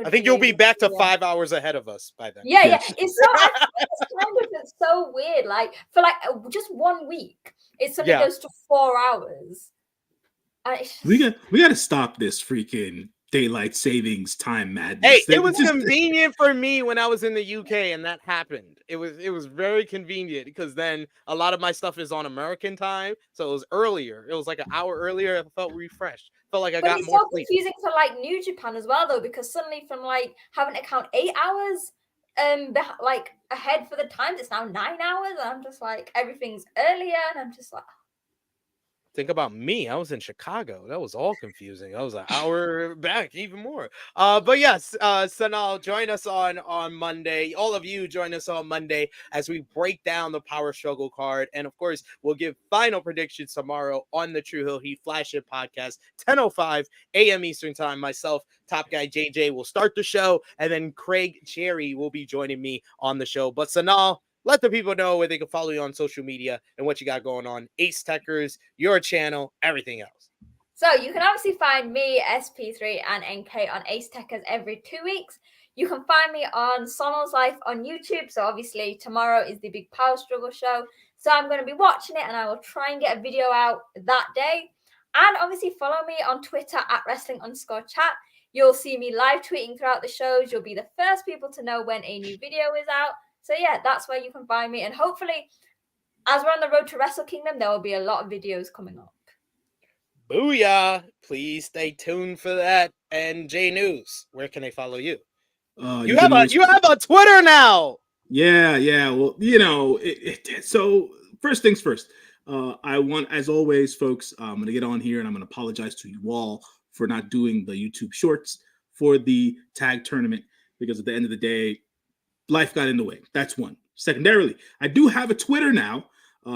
I think you'll be back to 5 hours ahead of us by then. Yeah. It's so weird. Like for like just 1 week, it suddenly goes to 4 hours. We got to stop this freaking daylight savings time madness. Hey, it was convenient for me when I was in the UK and that happened. It was very convenient because then a lot of my stuff is on American time, so it was earlier. It was like an hour earlier. I felt refreshed. Felt like I got more sleep. It's so confusing for like New Japan as well, though, because suddenly from like having to count 8 hours like ahead for the times, it's now 9 hours, and I'm just like everything's earlier, and I'm just like. Think about me. I was in Chicago. That was all confusing. I was an hour back, even more. But yes, Sonal, join us on Monday. All of you join us on Monday as we break down the Power Struggle card. And of course, we'll give final predictions tomorrow on the True Hill Heat Flagship Podcast, 10:05 a.m. Eastern Time. Myself, Top Guy JJ, will start the show, and then Craig Cherry will be joining me on the show. But Sonal, let the people know where they can follow you on social media and what you got going on. Ace Techers, your channel, everything else. So you can obviously find me, SP3 and NK on Ace Techers every 2 weeks. You can find me on Sonal's Life on YouTube. So obviously tomorrow is the big Power Struggle show. So I'm going to be watching it, and I will try and get a video out that day. And obviously follow me on Twitter at wrestling_chat. You'll see me live tweeting throughout the shows. You'll be the first people to know when a new video is out. So yeah, that's where you can find me. And hopefully, as we're on the road to Wrestle Kingdom, there will be a lot of videos coming up. Booyah! Please stay tuned for that. And J News, where can they follow you? You have a Twitter now. Yeah. Well, you know, so first things first. I want, as always, folks, I'm going to get on here and I'm going to apologize to you all for not doing the YouTube shorts for the tag tournament, because at the end of the day, life got in the way. That's one. Secondarily, I do have a Twitter now.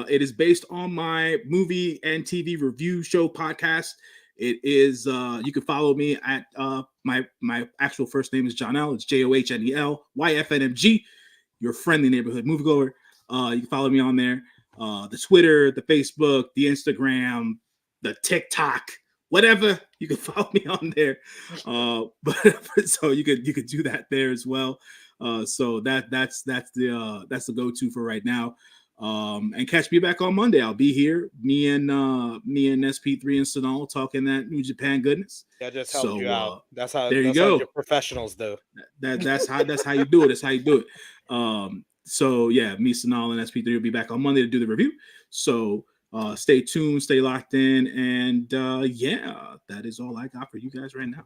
It is based on my movie and TV review show podcast. It is, you can follow me at my actual first name is Johnel. It's JOHNEL YFNMG, your friendly neighborhood moviegoer. You can follow me on there. The Twitter, the Facebook, the Instagram, the TikTok, whatever. You can follow me on there. But so you could do that there as well. So that's the go-to for right now. And catch me back on Monday. I'll be here. Me and SP3 and Sonal talking that New Japan goodness. That just helped you out. That's how there you go. Your professionals do. That's how you do it. That's how you do it. So yeah, me, Sonal, and SP3 will be back on Monday to do the review. So stay tuned, stay locked in, and yeah, that is all I got for you guys right now.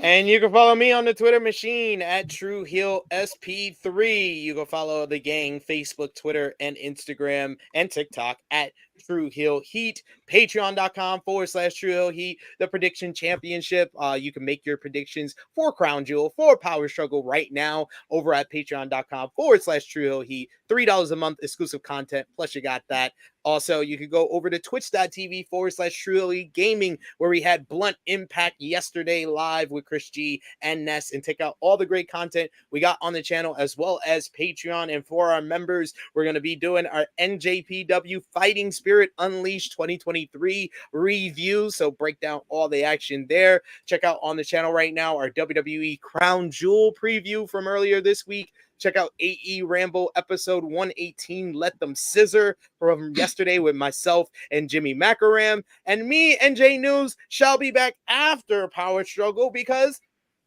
And you can follow me on the Twitter machine at True Heel SP3. You can follow the gang, Facebook, Twitter, and Instagram, and TikTok at True Heel Heat. Patreon.com/True Heel Heat. The Prediction Championship. You can make your predictions for Crown Jewel, for Power Struggle right now over at Patreon.com/True Heel Heat. $3 a month exclusive content. Plus, you got that. Also, you could go over to twitch.tv/True Heel Heat Gaming, where we had Blunt Impact yesterday live with Chris G and Ness, and check out all the great content we got on the channel, as well as Patreon. And for our members, we're going to be doing our NJPW Fighting Spirit Unleashed 2023 review. So break down all the action there. Check out on the channel right now our WWE Crown Jewel preview from earlier this week. Check out AE Rambo episode 118, Let Them Scissor, from yesterday with myself and Jimmy Macaram. And me and J News shall be back after Power Struggle, because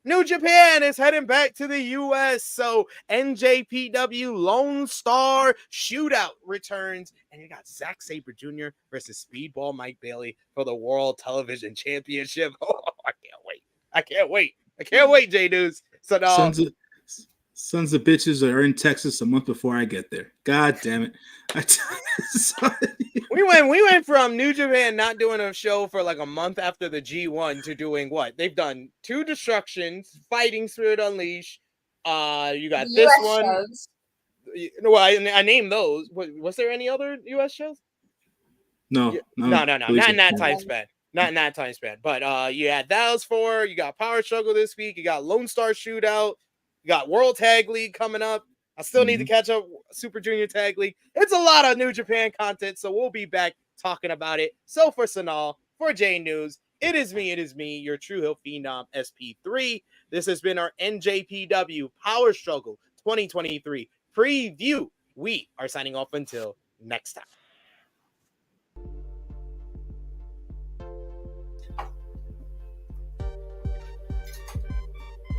New Japan is heading back to the U.S. So NJPW Lone Star Shootout returns. And you got Zack Sabre Jr. versus Speedball Mike Bailey for the World Television Championship. Oh, I can't wait, J-News. So now, Sons of bitches are in Texas a month before I get there. God damn it. we went from New Japan not doing a show for like a month after the G1 to doing what? They've done 2 Destructions, Fighting Spirit Unleashed. You got this US one. shows. Well, I named those. Was there any other US shows? No. Not in that time span. Not in that time span. But you had those 4. You got Power Struggle this week. You got Lone Star Shootout. You got World Tag League coming up. I still need to catch up Super Junior Tag League. It's a lot of New Japan content, so we'll be back talking about it. So for Sonal, for J News, it is me, your True Hill Phenom SP3. This has been our NJPW Power Struggle 2023 preview. We are signing off until next time.